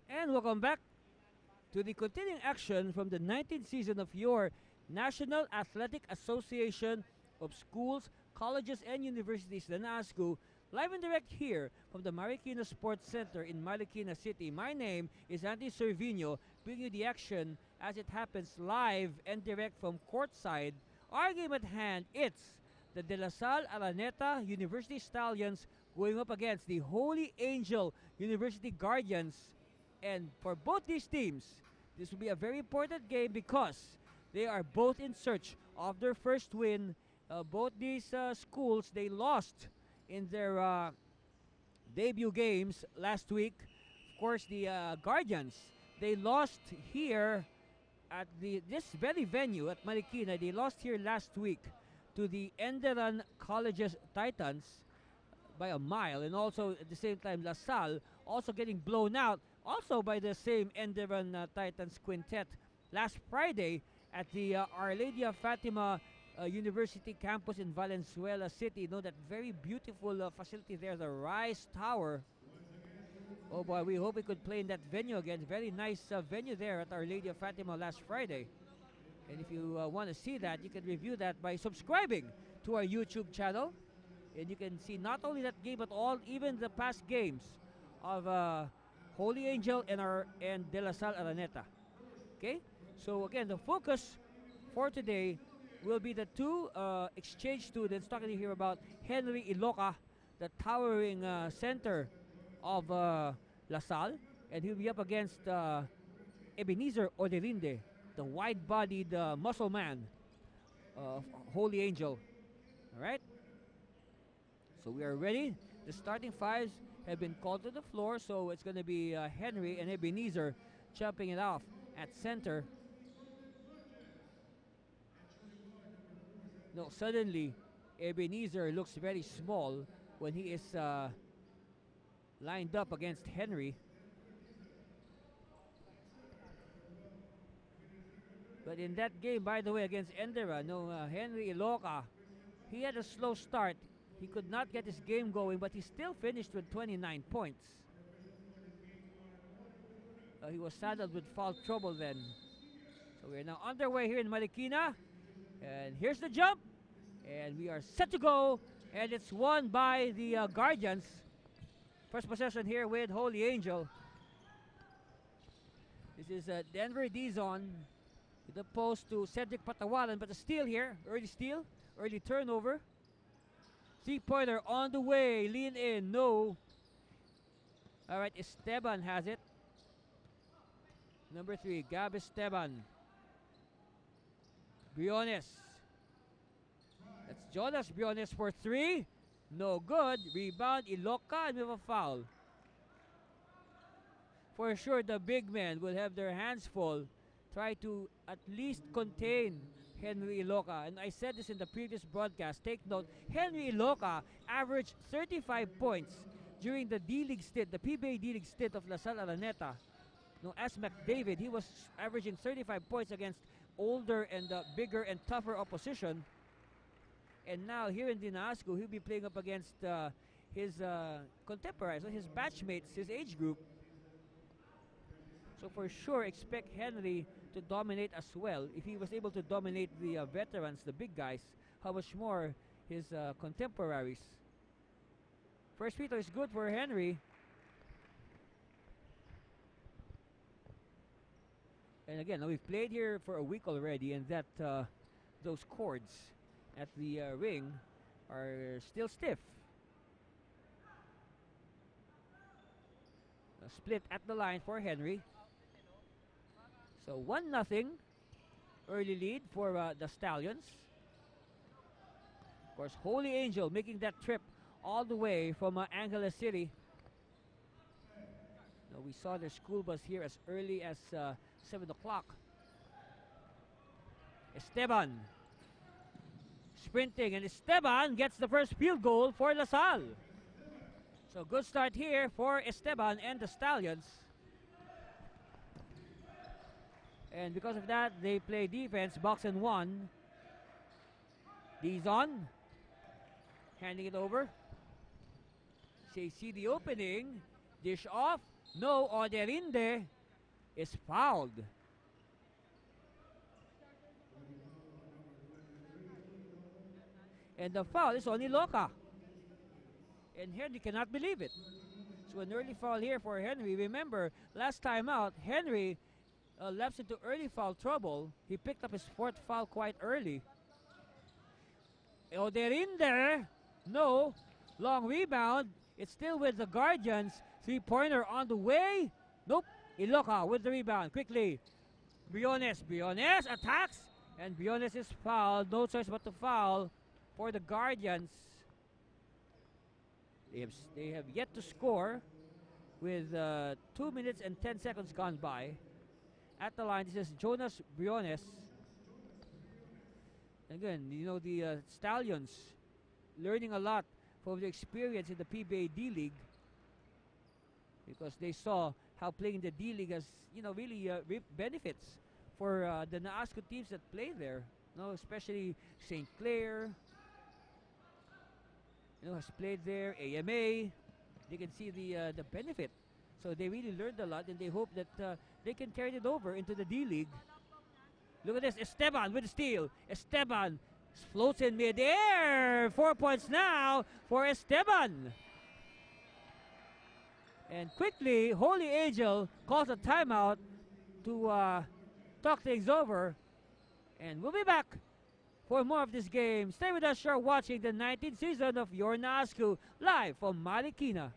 And welcome back to the continuing action from the 19th season of your National Athletic Association of Schools, Colleges, and Universities, the NASCU, live and direct here from the Marikina Sports Center in Marikina City. My name is Andy Cervino, bringing you the action as it happens live and direct from courtside. Our game at hand, it's the De La Salle Araneta University Stallions going up against the Holy Angel University Guardians. And for both these teams, this will be a very important game because they are both in search of their first win. Both these schools, they lost in their debut games last week. Of course, the Guardians, they lost here at this very venue at Marikina. They lost here last week to the Enderan Colleges Titans by a mile, and also at the same time La Salle also getting blown out also by the same Enderan Titans quintet last Friday at the Our Lady of Fatima University campus in Valenzuela City. You know, that very beautiful facility there, the Rise Tower. Oh boy, we hope we could play in that venue again. Very nice venue there at Our Lady of Fatima last Friday. And if you want to see that, you can review that by subscribing to our YouTube channel. And you can see not only that game, but even the past games of Holy Angel and De La Salle Araneta. Okay? So again, the focus for today will be the two exchange students. Talking here about Henry Iloca, the towering center of La Salle, and he'll be up against Ebenezer Oderinde, the wide-bodied muscle man of Holy Angel. All right. So we are ready. The starting fives have been called to the floor, so it's going to be Henry and Ebenezer jumping it off at center. No, suddenly Ebenezer looks very small when he is lined up against Henry. But in that game, by the way, against Endera, Henry Iloca, he had a slow start. He could not get his game going, but he still finished with 29 points. He was saddled with foul trouble then. So we're now underway here in Marikina. And here's the jump. And we are set to go. And it's won by the Guardians. First possession here with Holy Angel. This is Denver Dizon. With the post to Cedric Patawalan. But a steal here. Early steal. Early turnover. Three-pointer on the way. Lean in. No. All right. Esteban has it. Number 3. Gab Esteban. Briones. That's Jonas Briones for 3. No good. Rebound. Iloca, and we have a foul. For sure, the big men will have their hands full. Try to at least contain Henry Iloca. And I said this in the previous broadcast. Take note, Henry Iloca averaged 35 points during the D-League stint, the PBA D-League stint of La Salle Araneta. No, as McDavid, he was averaging 35 points against older and bigger and tougher opposition. And now here in Dinasco, he'll be playing up against his contemporaries, his batchmates, his age group. So for sure, expect Henry to dominate as well. If he was able to dominate the veterans, the big guys, how much more his contemporaries. First free throw is good for Henry. And again, now we've played here for a week already, and that those cords at the ring are still stiff. A split at the line for Henry. So 1-0 early lead for the Stallions. Of course, Holy Angel making that trip all the way from Angeles City. Now we saw their school bus here as early as 7 o'clock. Esteban sprinting, and Esteban gets the first field goal for La Salle. So good start here for Esteban and the Stallions. And because of that, they play defense, box and one. Dizon handing it over. They see the opening. Dish off. No, Oderinde is fouled. And the foul is on Iloka. And Henry cannot believe it. So an early foul here for Henry. Remember, last time out, Henry lapsed into early foul trouble. He picked up his fourth foul quite early. Oderinde, no. Long rebound. It's still with the Guardians. Three-pointer on the way. Nope. Iloka with the rebound. Quickly. Briones attacks. And Briones is fouled. No choice but to foul for the Guardians. They have yet to score with 2 minutes and 10 seconds gone by. At the line, this is Jonas Briones. Again, you know, the Stallions learning a lot from the experience in the PBA D-League, because they saw how playing the D-League has, you know, really reaped benefits for the NAASCO teams that play there. You know, especially St. Clair, you know, has played there. AMA, they can see the benefit. So they really learned a lot, and they hope that they can carry it over into the D-League. Look at this, Esteban with the steal. Esteban floats in mid-air. 4 points now for Esteban. And quickly, Holy Angel calls a timeout to talk things over. And we'll be back for more of this game. Stay with us, you're watching the 19th season of Your NAASCO live from Marikina.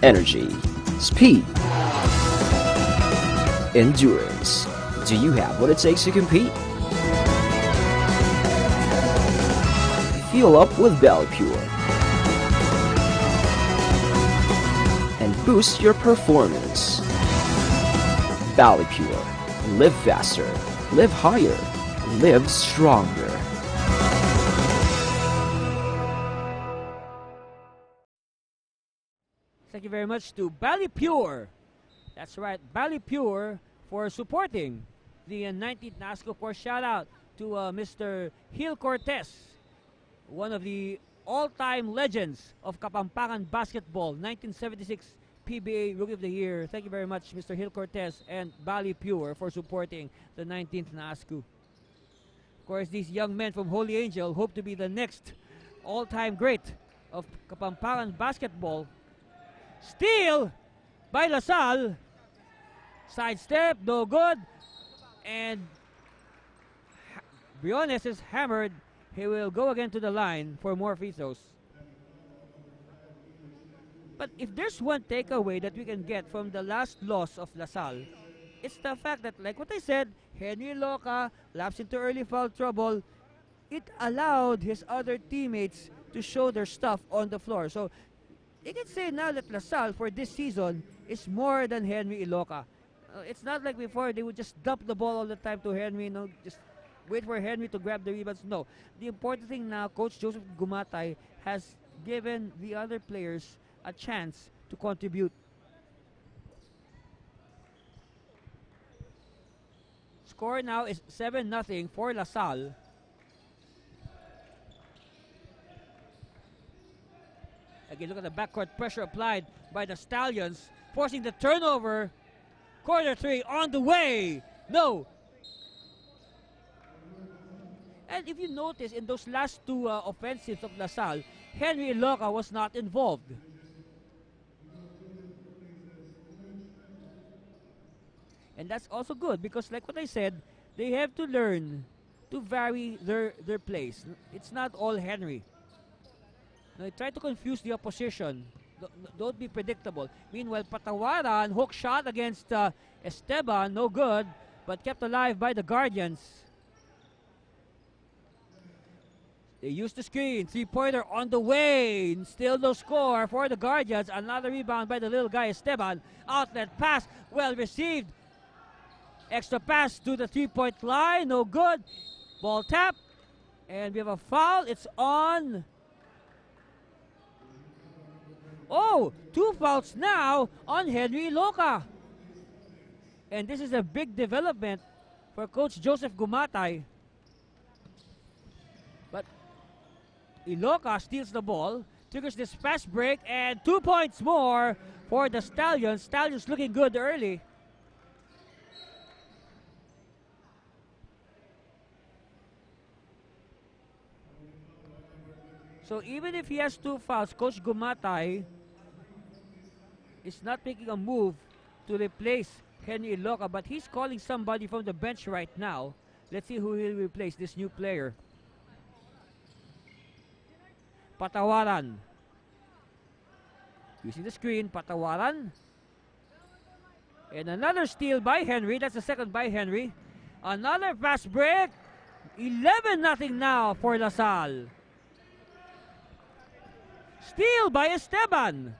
Energy, speed, endurance. Do you have what it takes to compete? Fuel up with BallyPure and boost your performance. BallyPure. Live faster, live higher, live stronger. Thank you very much to BallyPure. That's right, BallyPure, for supporting the 19th NAASCO. For shout out to Mr. Gil Cortez, one of the all-time legends of Kapampangan basketball, 1976 PBA Rookie of the Year. Thank you very much, Mr. Gil Cortez and BallyPure, for supporting the 19th NAASCO. Of course, these young men from Holy Angel hope to be the next all-time great of Kapampangan basketball. Steal by LaSalle. Sidestep, no good. And Briones is hammered. He will go again to the line for more free throws. But if there's one takeaway that we can get from the last loss of LaSalle, it's the fact that, like what I said, Henry Loca lapsed into early foul trouble. It allowed his other teammates to show their stuff on the floor. So you can say now that LaSalle for this season is more than Henry Iloca. It's not like before they would just dump the ball all the time to Henry, you know, just wait for Henry to grab the rebounds. No. The important thing now, Coach Joseph Gumatay has given the other players a chance to contribute. Score now is 7-0 for LaSalle. Again, look at the backcourt pressure applied by the Stallions, forcing the turnover. Corner three on the way. No. And if you notice, in those last two offensives of LaSalle, Henry Iloca was not involved. And that's also good because, like what I said, they have to learn to vary their plays. It's not all Henry. They try to confuse the opposition. Don't be predictable. Meanwhile, Patawaran, hook shot against Esteban, no good, but kept alive by the Guardians. They used the screen. Three-pointer on the way. Still no score for the Guardians. Another rebound by the little guy, Esteban. Outlet pass, well received. Extra pass to the three-point line, no good. Ball tap, and we have a foul. It's on. Oh, two fouls now on Henry Iloca. And this is a big development for Coach Joseph Gumatay. But Iloca steals the ball, triggers this fast break, and 2 points more for the Stallions. Stallions looking good early. So even if he has 2 fouls, Coach Gumatay is not making a move to replace Henry Iloca, but he's calling somebody from the bench right now. Let's see who he'll replace, this new player. Patawaran. Using the screen, Patawaran. And another steal by Henry. That's the second by Henry. Another fast break. 11-0 now for LaSalle. Steal by Esteban.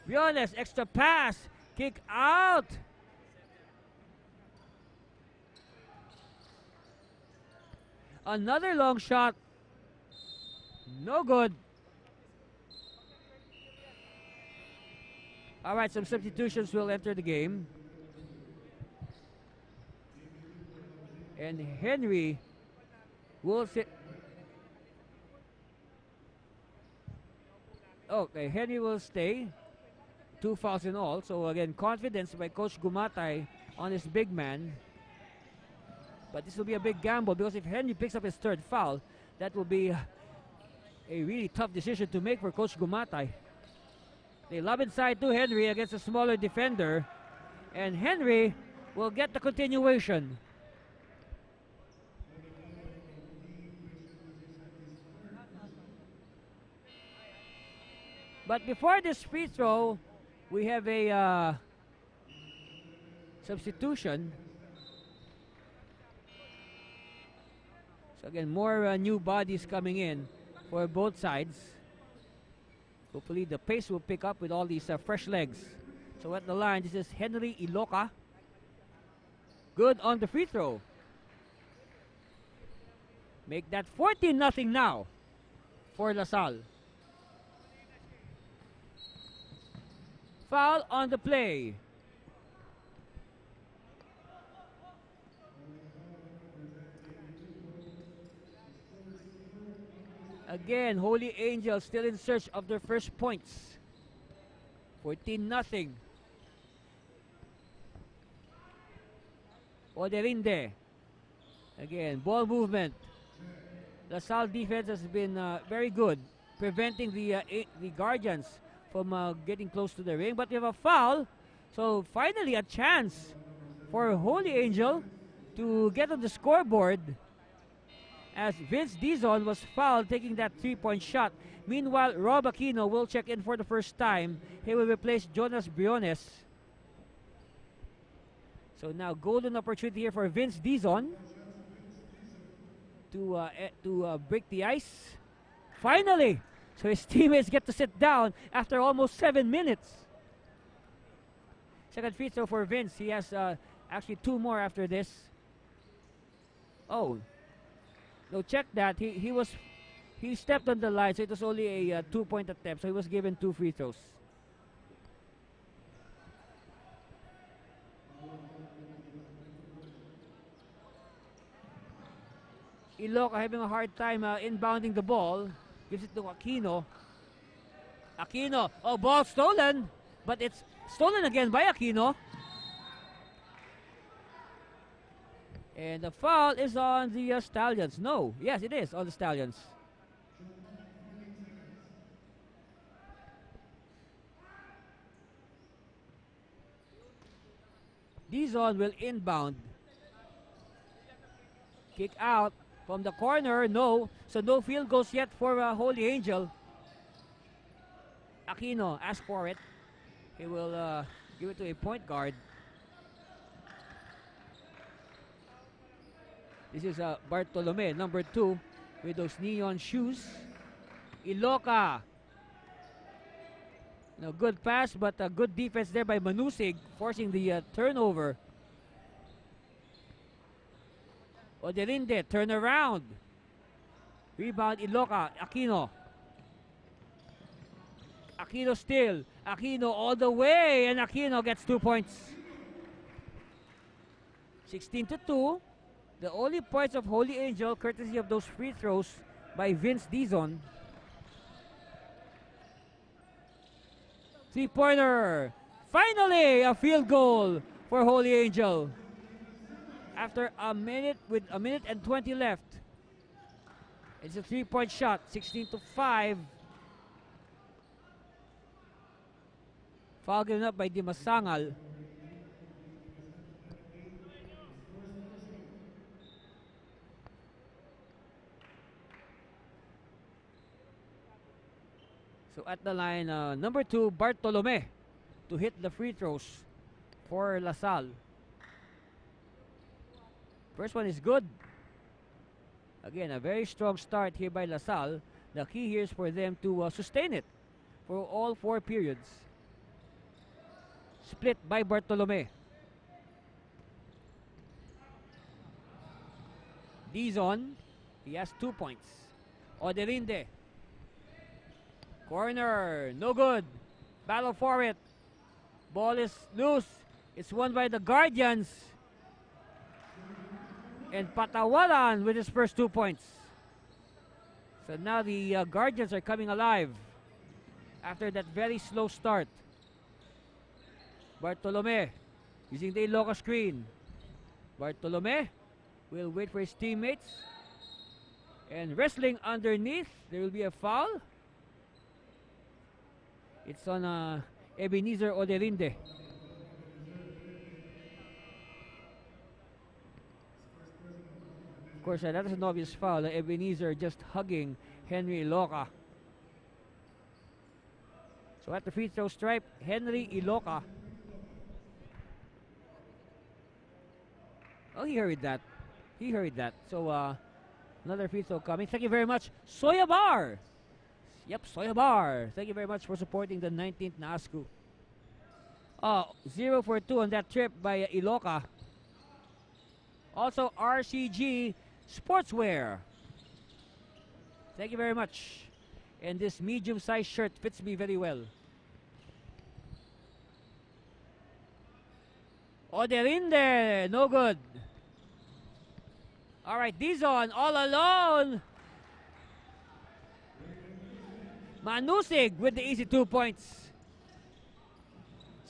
Briones, extra pass. Kick out. Another long shot. No good. All right, some substitutions will enter the game. And Henry will sit. Okay, Henry will stay. 2 fouls in all. So again, confidence by Coach Gumatay on his big man. But this will be a big gamble because if Henry picks up his 3rd foul, that will be a really tough decision to make for Coach Gumatay. They lob inside to Henry against a smaller defender. And Henry will get the continuation. But before this free throw, we have a substitution. So again, more new bodies coming in for both sides. Hopefully the pace will pick up with all these fresh legs. So at the line, this is Henry Iloca. Good on the free throw. Make that 14-0 now for LaSalle. Foul on the play. Again, Holy Angels still in search of their first points. 14-0. Oderinde. Again, ball movement. LaSalle defense has been very good, preventing the Guardians from getting close to the ring. But we have a foul. So finally a chance for Holy Angel to get on the scoreboard, as Vince Dizon was fouled taking that 3-point shot. Meanwhile, Rob Aquino will check in for the first time. He will replace Jonas Briones. So now golden opportunity here for Vince Dizon to break the ice. Finally! So his teammates get to sit down after almost 7 minutes. Second free throw for Vince. He has actually 2 more after this. Oh. No, check that. He stepped on the line, so it was only a 2-point attempt. So he was given 2 free throws. Iloca having a hard time inbounding the ball. Gives it to Aquino. Aquino. Oh, ball stolen. But it's stolen again by Aquino. And the foul is on the Stallions. No. Yes, it is on the Stallions. Dizon will inbound. Kick out from the corner. No. So no field goals yet for Holy Angel. Aquino asks for it. He will give it to a point guard. This is Bartolome, number 2, with those neon shoes. Iloca. No, good pass, but a good defense there by Manusig, forcing the turnover. Oderinde, turn around. Rebound, Iloca, Aquino. Aquino still. Aquino all the way, and Aquino gets 2 points. 16-2. The only points of Holy Angel, courtesy of those free throws by Vince Dizon. Three-pointer. Finally, a field goal for Holy Angel. After a minute, with a minute and 20 left. It's a three-point shot, 16-5. Foul given up by Dimasangal. So at the line, number 2, Bartolome, to hit the free throws for LaSalle. First one is good. Again, a very strong start here by LaSalle. The key here is for them to sustain it for all 4 periods. Split by Bartolome. Dizon, he has 2 points. Oderinde. Corner, no good. Battle for it. Ball is loose. It's won by the Guardians. And Patawalan with his first 2 points. So now the Guardians are coming alive after that very slow start. Bartolome using the Aloha screen. Bartolome will wait for his teammates. And wrestling underneath. There will be a foul. It's on Ebenezer Oderinde. Of course, that is an obvious foul. Ebenezer just hugging Henry Iloka. So at the free throw stripe, Henry Iloka. Oh, he heard that. He heard that. So another free throw coming. Thank you very much, Soya Bar. Yep, Soya Bar. Thank you very much for supporting the 19th NASCU. 0 for 2 on that trip by Iloka. Also, RCG Sportswear. Thank you very much. And this medium-sized shirt fits me very well. Oderinde, no good. All right, Dizon, all alone. Manusig with the easy 2 points.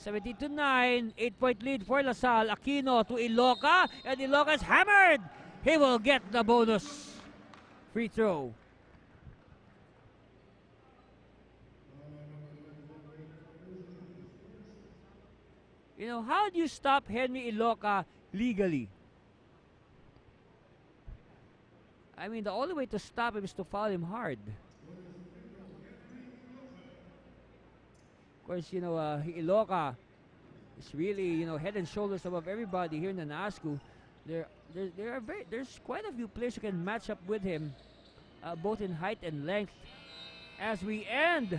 17-9, 8-point lead for LaSalle. Aquino to Iloka, and Iloka is hammered. He will get the bonus free throw. You know, how do you stop Henry Iloka legally? I mean, the only way to stop him is to foul him hard. Of course, you know, Iloka is really, you know, head and shoulders above everybody here in the NASCU. There's quite a few players who can match up with him, both in height and length. As we end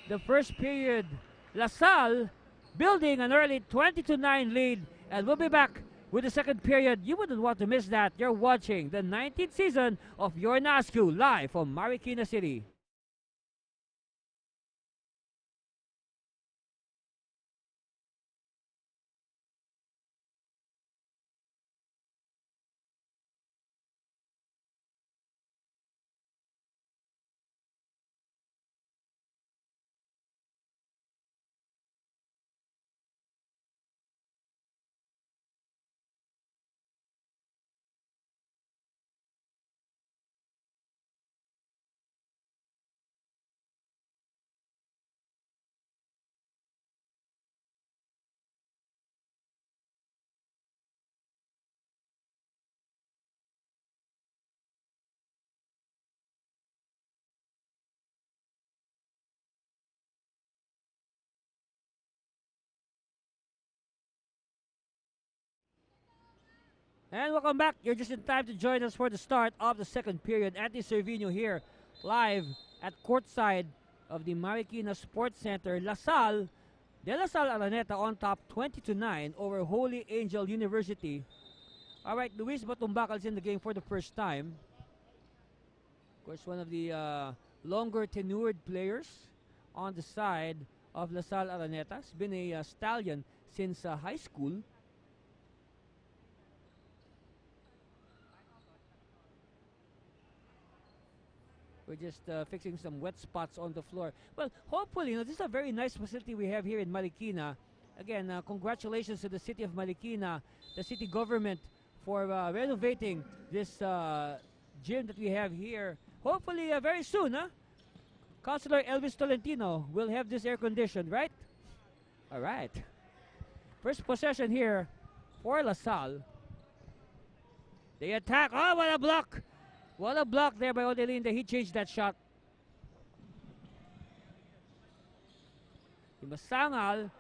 the first period, LaSalle building an early 20-9 lead, and we'll be back with the second period. You wouldn't want to miss that. You're watching the 19th season of Your NASCU live from Marikina City. And welcome back. You're just in time to join us for the start of the second period. Anthony Cervino here, live at courtside of the Marikina Sports Center. LaSalle, De La Salle Araneta on top 20-9 over Holy Angel University. All right, Luis Batumbakal is in the game for the first time. Of course, one of the longer tenured players on the side of LaSalle Araneta. He's been a Stallion since high school. We're just fixing some wet spots on the floor. Well, hopefully, this is a very nice facility we have here in Marikina. Again, congratulations to the city of Marikina, the city government, for renovating this gym that we have here. Hopefully, very soon, Councilor Elvis Tolentino will have this air conditioned, right? All right. First possession here for LaSalle. They attack. Oh, what a block! What a block there by Odelinde. He changed that shot. Masangal,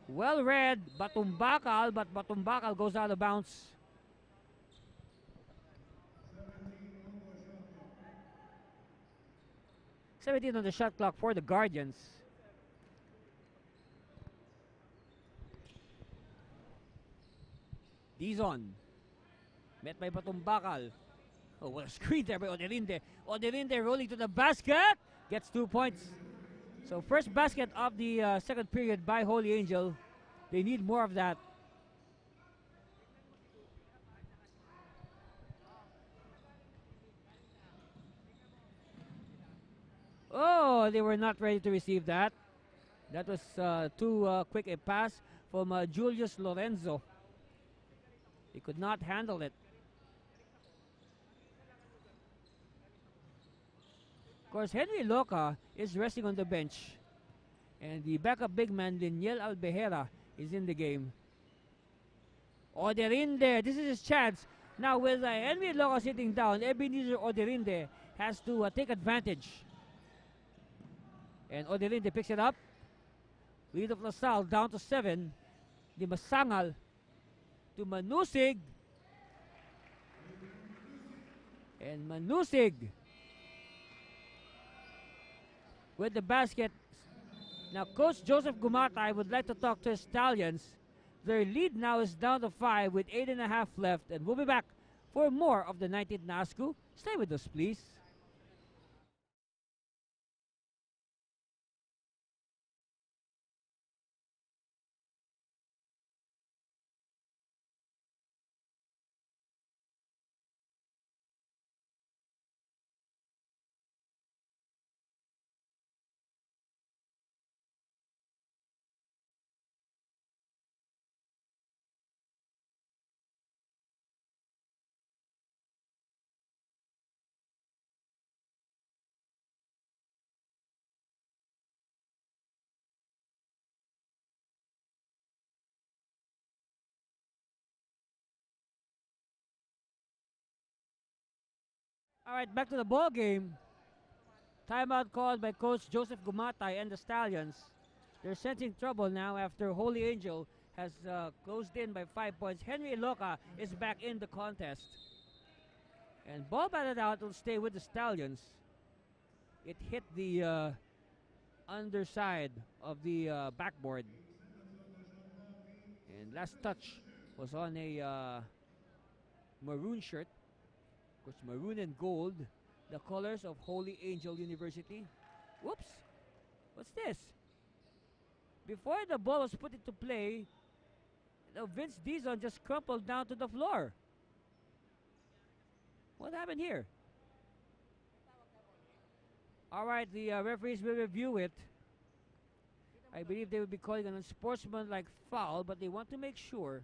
well read. Batumbakal, but Batumbakal goes out of bounds. "17 on the shot clock for the Guardians. Dizon. Met by Batumbakal. Oh, what a screen there by Odelinde. Odelinde rolling to the basket. Gets 2 points. So first basket of the second period by Holy Angel. They need more of that. Oh, they were not ready to receive that. That was too quick a pass from Julius Lorenzo. He could not handle it. Of course, Henry Loca is resting on the bench. And the backup big man, Daniel Albejera, is in the game. Oderinde, this is his chance. Now with Henry Loca sitting down, Ebenezer Oderinde has to take advantage. And Oderinde picks it up. Lead of LaSalle down to 7. Di Masangal to Manusig. And Manusig with the basket. Now Coach Joseph Gumatay would like to talk to his Stallions. Their lead now is down to 5 with 8.5 left. And we'll be back for more of the 19th NASCU. Stay with us, please. All right, back to the ball game. Timeout called by Coach Joseph Gumatay and the Stallions. They're sensing trouble now after Holy Angel has closed in by 5 points. Henry Loca is back in the contest. And ball batted out will stay with the Stallions. It hit the underside of the backboard. And last touch was on a maroon shirt. Of course, maroon and gold, the colors of Holy Angel University. Whoops! What's this? Before the ball was put into play, Vince Dizon just crumpled down to the floor. What happened here? All right, the referees will review it. I believe they will be calling an unsportsmanlike foul, but they want to make sure.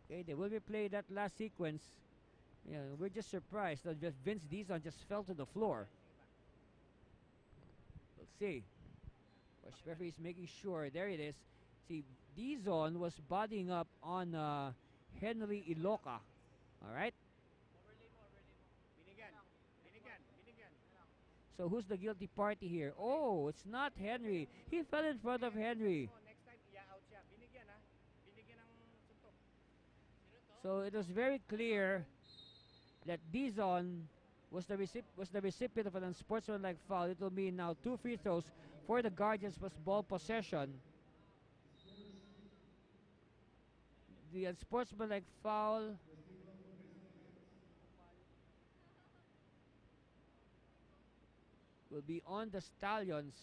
Okay, they will replay that last sequence. Yeah, we're just surprised that Vince Dizon just fell to the floor. We'll see. Referee is making sure. There it is. See, Dizon was bodying up on Henry Iloca. All right. So who's the guilty party here? Oh, it's not Henry. He fell in front of Henry. So it was very clear that Dizon was the recipient of an unsportsmanlike foul. It will mean now 2 free throws for the Guardians plus ball possession. The unsportsmanlike foul will be on the Stallions.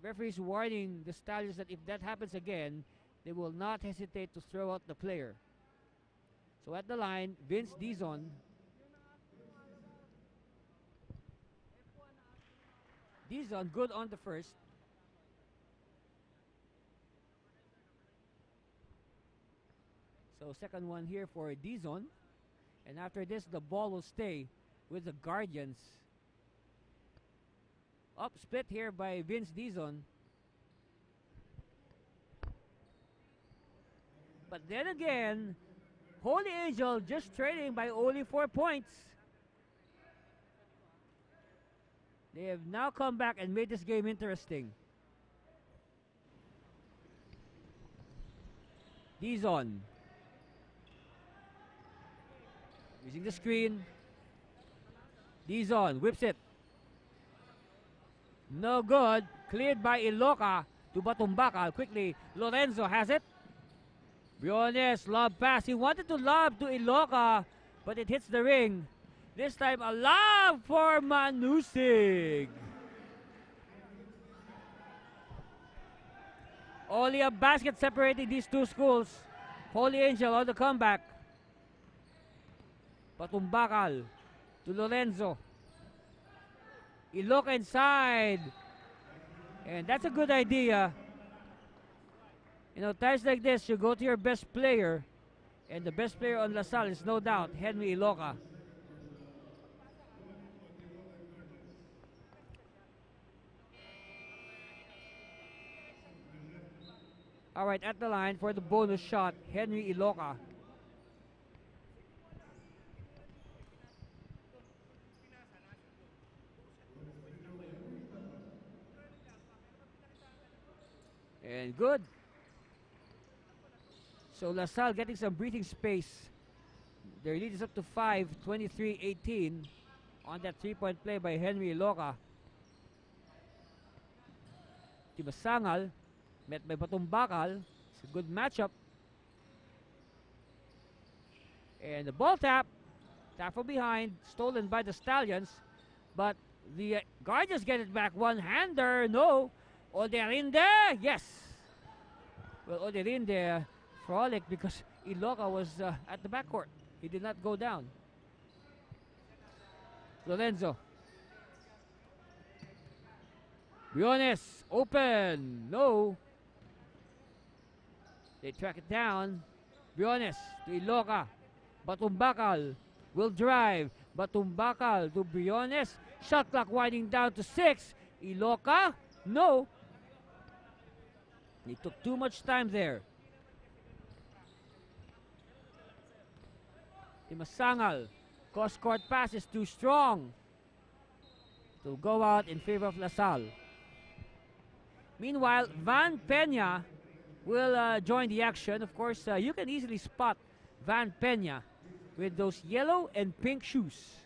Referees warning the Stallions that if that happens again, they will not hesitate to throw out the player. So at the line, Vince Dizon. Dizon good on the first. So second one here for Dizon. And after this, the ball will stay with the Guardians. Up split here by Vince Dizon. But then again, Holy Angel just trailing by only 4 points. They have now come back and made this game interesting. Dizon. Using the screen. Dizon whips it. No good. Cleared by Iloca to Batumbakal. Quickly, Lorenzo has it. Briones, lob pass. He wanted to lob to Iloca, but it hits the ring. This time, a lob for Manusig. Only a basket separating these two schools. Holy Angel on the comeback. Batumbakal to Lorenzo. Iloca inside. And that's a good idea. You know, times like this, you go to your best player. And the best player on LaSalle is no doubt Henry Iloca. All right, at the line for the bonus shot, Henry Iloca. And good. So LaSalle getting some breathing space. Their lead is up to 5, 23-18 on that three-point play by Henry Iloca. Timasangal met by Batumbakal. It's a good matchup. And the ball tap from behind, stolen by the Stallions. But the Guardians get it back. One-hander, no. Oderinde, yes. Well, Oderinde frolic because Iloca was at the backcourt. He did not go down. Lorenzo. Briones, open, no. They track it down. Briones to Iloca. Batumbakal will drive. Batumbakal to Briones. Shot clock winding down to 6. Iloca, no. He took too much time there. Timasangal. Cross-court pass is too strong to go out in favor of LaSalle. Meanwhile, Van Peña will join the action. Of course, you can easily spot Van Peña with those yellow and pink shoes.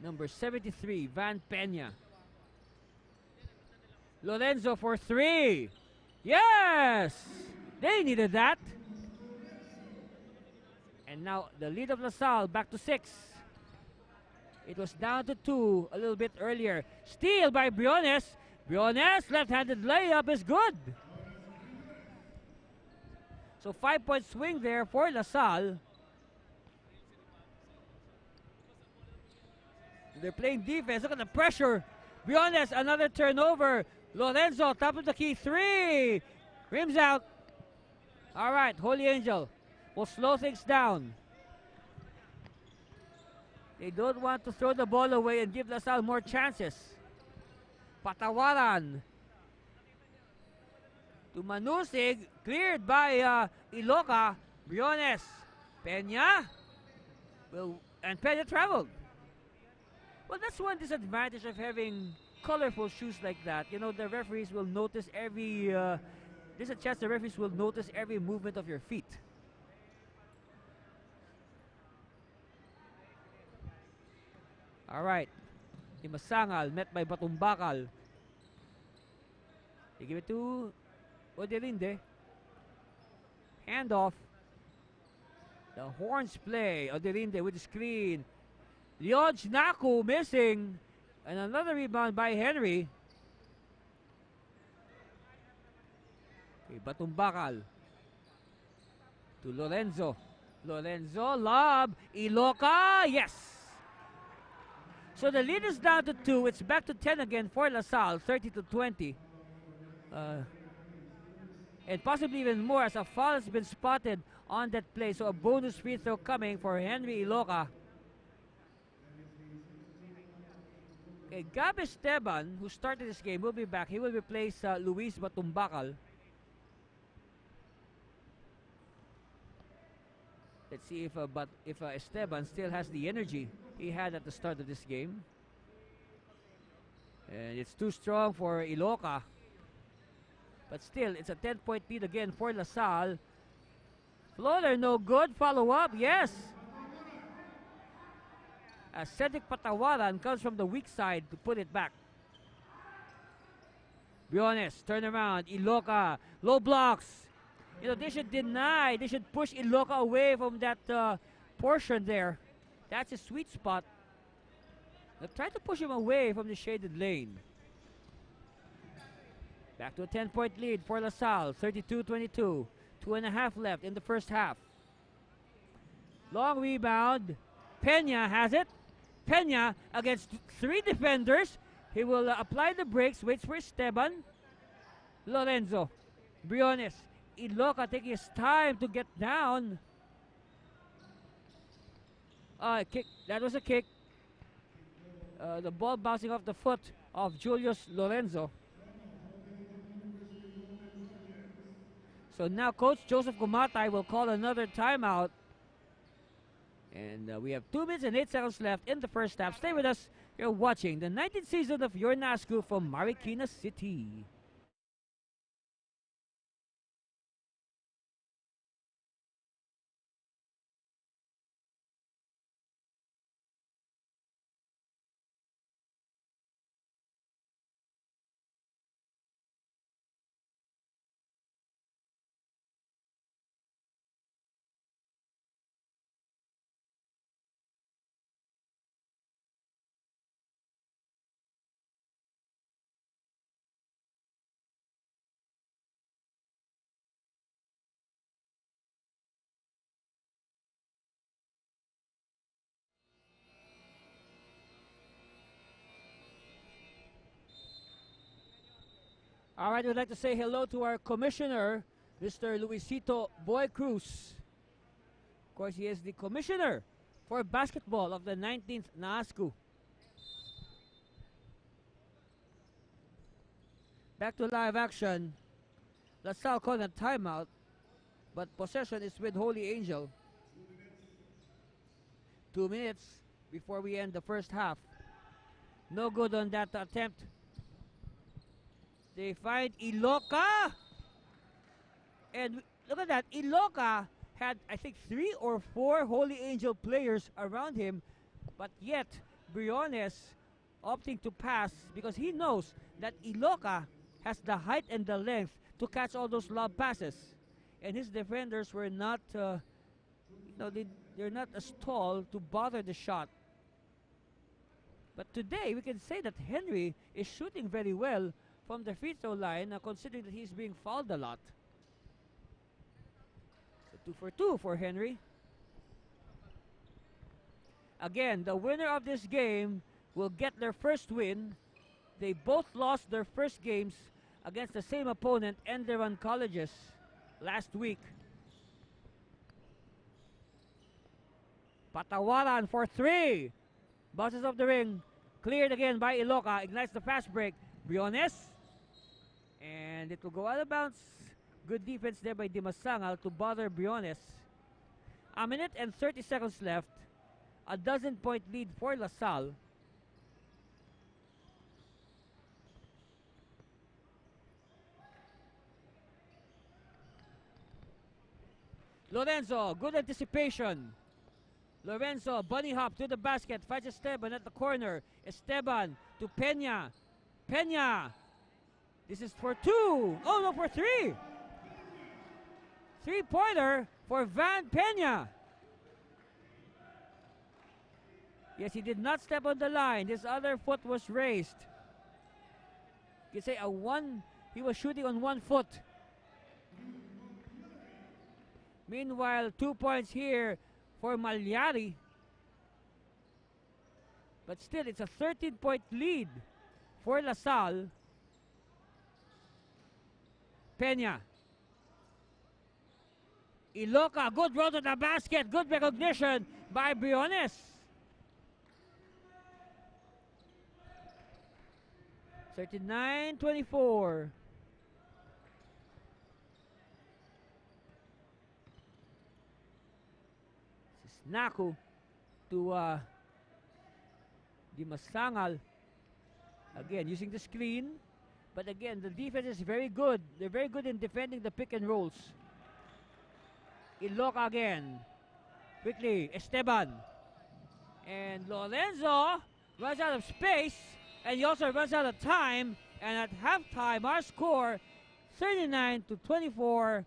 Number 73, Van Peña. Lorenzo for 3. Yes! They needed that. And now the lead of LaSalle back to 6. It was down to 2 a little bit earlier. Steal by Briones. Briones, left-handed layup is good. So 5-point swing there for LaSalle. They're playing defense. Look at the pressure. Briones, another turnover. Lorenzo, top of the key, 3. Rims out. All right, Holy Angel will slow things down. They don't want to throw the ball away and give LaSalle more chances. Patawaran to Manusig, cleared by Iloca. Briones, Peña, and Peña traveled. Well, that's one disadvantage of having colorful shoes like that. You know, the referees will notice every, there's a chance the referees will notice every movement of your feet. All right. Timasangal met by Batumbakal. They give it to Oderinde. Handoff. The horns play. Oderinde with the screen. Leon Naku missing. And another rebound by Henry. Okay, Batumbakal. To Lorenzo. Lorenzo, lob. Iloca, yes. So the lead is down to 2. It's back to 10 again for LaSalle, 30-20. And possibly even more as a foul has been spotted on that play. So a bonus free throw coming for Henry Iloca. Okay, Gab Esteban, who started this game, will be back. He will replace Luis Batumbacal. Let's see if Esteban still has the energy he had at the start of this game. And it's too strong for Iloca. But still, it's a 10-point lead again for LaSalle. Floater, no good. Follow up, yes. As Cedric Patawaran comes from the weak side to put it back. Briones, turn around. Iloca, low blocks. You know, they should deny. They should push Iloca away from that portion there. That's a sweet spot. Now try to push him away from the shaded lane. Back to a 10-point lead for LaSalle, 32-22. 2.5 left in the first half. Long rebound. Pena has it. Pena against 3 defenders. He will apply the brakes, waits for Esteban. Lorenzo. Briones. Iloca taking his time to get down. Kick. That was a kick. The ball bouncing off the foot of Julius Lorenzo. So now Coach Joseph Gumatay will call another timeout. And we have 2 minutes and 8 seconds left in the first half. Stay with us. You're watching the 19th season of Your NASCU from Marikina City. All right, we'd like to say hello to our commissioner, Mr. Luisito Boy Cruz. Of course, he is the commissioner for basketball of the 19th NASCU. Back to live action. LaSalle called a timeout, but possession is with Holy Angel. 2 minutes before we end the first half. No good on that attempt. They find Iloca. And look at that. Iloca had, I think, 3 or 4 Holy Angel players around him. But yet, Briones opting to pass because he knows that Iloca has the height and the length to catch all those lob passes. And his defenders were not, they're not as tall to bother the shot. But today, we can say that Henry is shooting very well from the free throw line, considering that he's being fouled a lot. So 2 for 2 for Henry. Again, the winner of this game will get their first win. They both lost their first games against the same opponent, Enderun Colleges, last week. Patawaran for 3. Bounces off the ring. Cleared again by Iloca. Ignites the fast break. Briones. And it will go out of bounds. Good defense there by Dimasangal to bother Briones. A minute and 30 seconds left. A 12-point lead for LaSalle. Lorenzo, good anticipation. Lorenzo, bunny hop to the basket. Finds Esteban at the corner. Esteban to Pena. Pena. This is for 2. Oh, no, for 3. 3-pointer for Van Pena. Yes, he did not step on the line. His other foot was raised. You could say he was shooting on 1 foot. Meanwhile, 2 points here for Malyari. But still, it's a 13-point lead for LaSalle. Peña. Iloca, good roll to the basket. Good recognition by Briones. 39-24. This is Naku to Di Masangal. Again, using the screen. But again, the defense is very good. They're very good in defending the pick and rolls. Iloca again. Quickly, Esteban. And Lorenzo runs out of space. And he also runs out of time. And at halftime, our score, 39-24.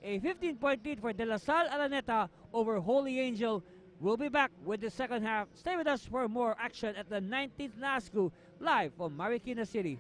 A 15-point lead for De La Salle Araneta over Holy Angel. We'll be back with the second half. Stay with us for more action at the 19th NASCU live from Marikina City.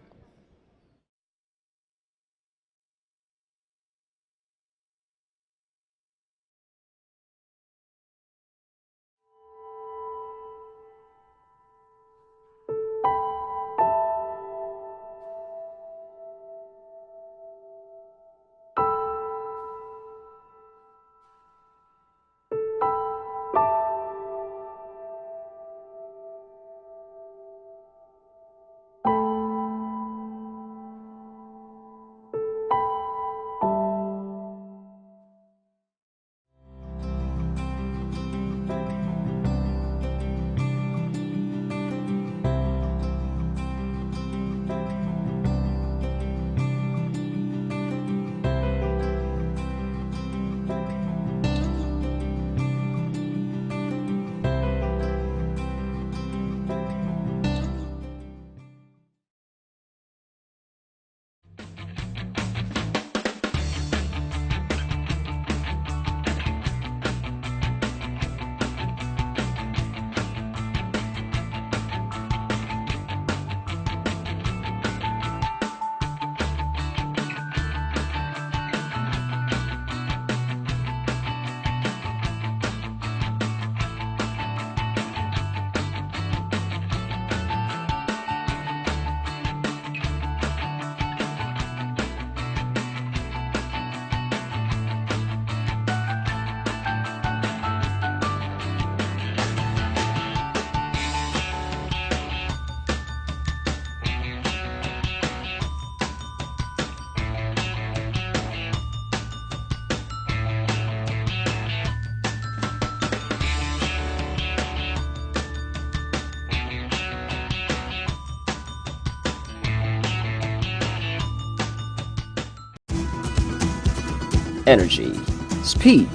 Energy, speed,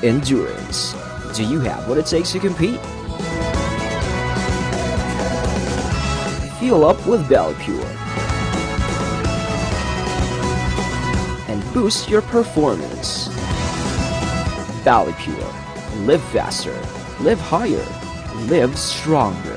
endurance. Do you have what it takes to compete? Fuel up with Pure and boost your performance. Pure. Live faster, live higher, live stronger.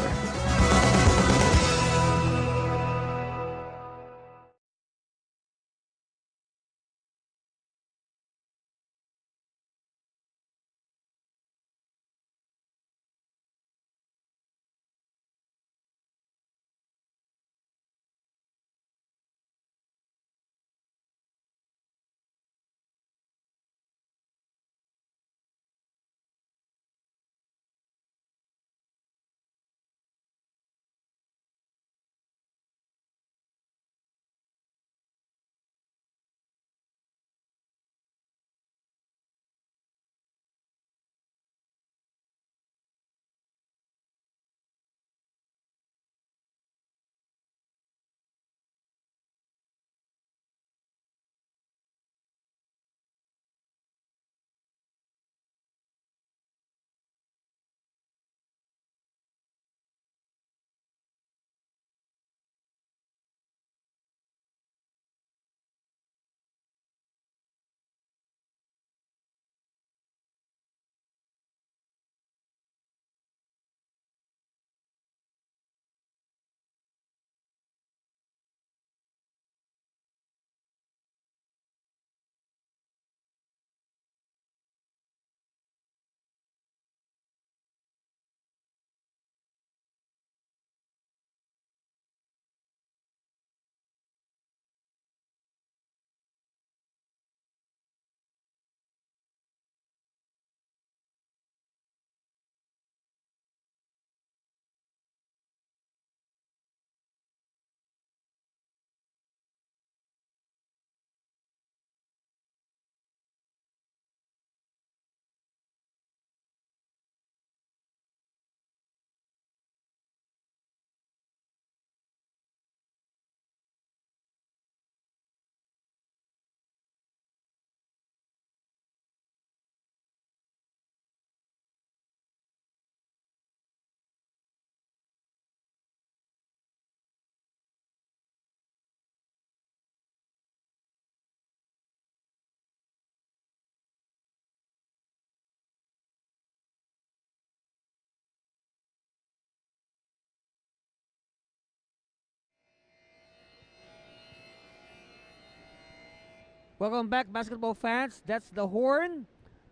Welcome back, basketball fans. That's the horn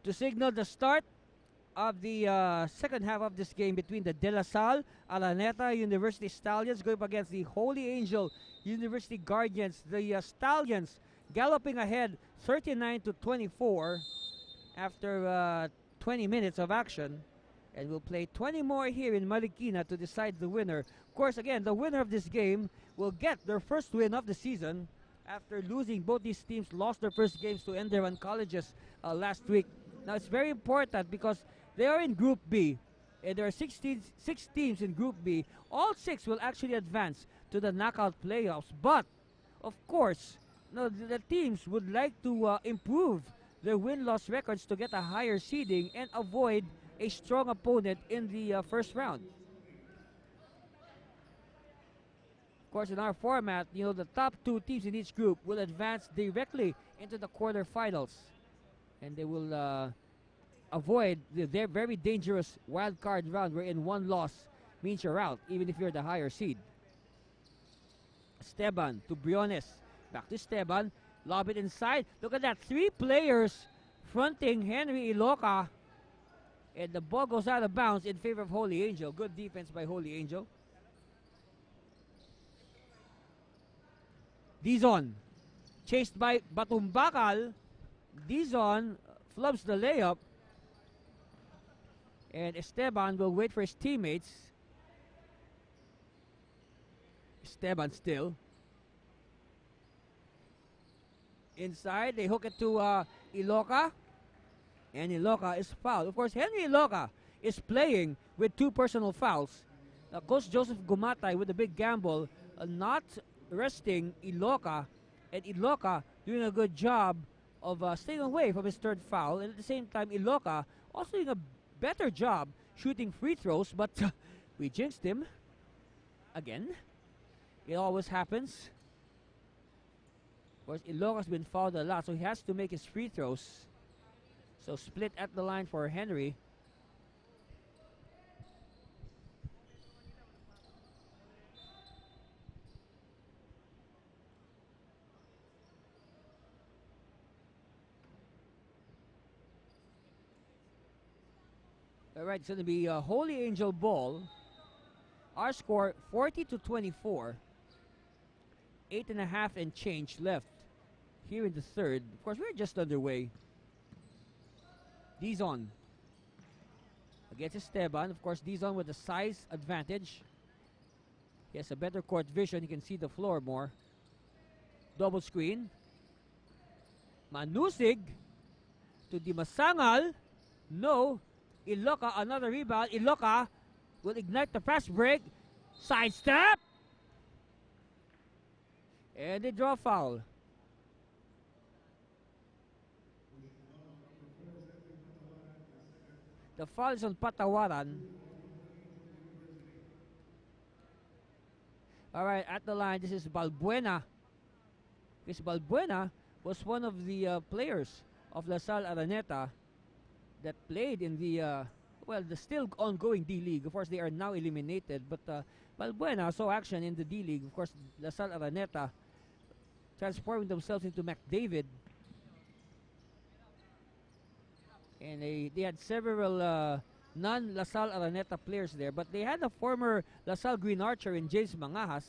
to signal the start of the second half of this game between the DLSAU Araneta University Stallions going up against the Holy Angel University Guardians. The Stallions galloping ahead 39 to 24 after 20 minutes of action. And we'll play 20 more here in Marikina to decide the winner. Of course, again, the winner of this game will get their first win of the season after losing. Both these teams lost their first games to Enderun Colleges last week. Now, it's very important because they are in Group B, and there are 6 teams in Group B. All 6 will actually advance to the knockout playoffs. But, of course, the teams would like to improve their win-loss records to get a higher seeding and avoid a strong opponent in the first round. Of course, in our format, the top 2 teams in each group will advance directly into the quarterfinals, and they will avoid their very dangerous wild card round wherein one loss means you're out, even if you're the higher seed. Esteban to Briones. Back to Esteban. Lob it inside. Look at that. 3 players fronting Henry Iloca. And the ball goes out of bounds in favor of Holy Angel. Good defense by Holy Angel. Dizon. Chased by Batumbakal. Dizon flubs the layup. And Esteban will wait for his teammates. Esteban still. Inside, they hook it to Iloca. And Iloca is fouled. Of course, Henry Iloca is playing with 2 personal fouls. Coach Joseph Gumatay with a big gamble, not resting Iloca. And Iloca doing a good job of staying away from his 3rd foul. And at the same time, Iloca also doing a better job shooting free throws. But we jinxed him again. It always happens. Of course, Iloca's been fouled a lot, so he has to make his free throws. So split at the line for Henry. All right, it's going to be a Holy Angel ball. Our score 40 to 24. 8.5 and change left here in the third. Of course, we're just underway. Dizon against Esteban. Of course, Dizon with the size advantage. He has a better court vision. He can see the floor more. Double screen. Manusig to Dimasangal. No. Iloca, another rebound. Iloca will ignite the fast break. Sidestep. And they draw foul. The foul is on Patawaran. All right, at the line, this is Balbuena. This Balbuena was one of the players of LaSalle Araneta that played in the still ongoing D-League. Of course, they are now eliminated, but Balbuena saw action in the D-League. Of course, LaSalle Araneta transforming themselves into McDavid. And they had several non-LaSalle Araneta players there, but they had a former LaSalle Green Archer in James Mangahas.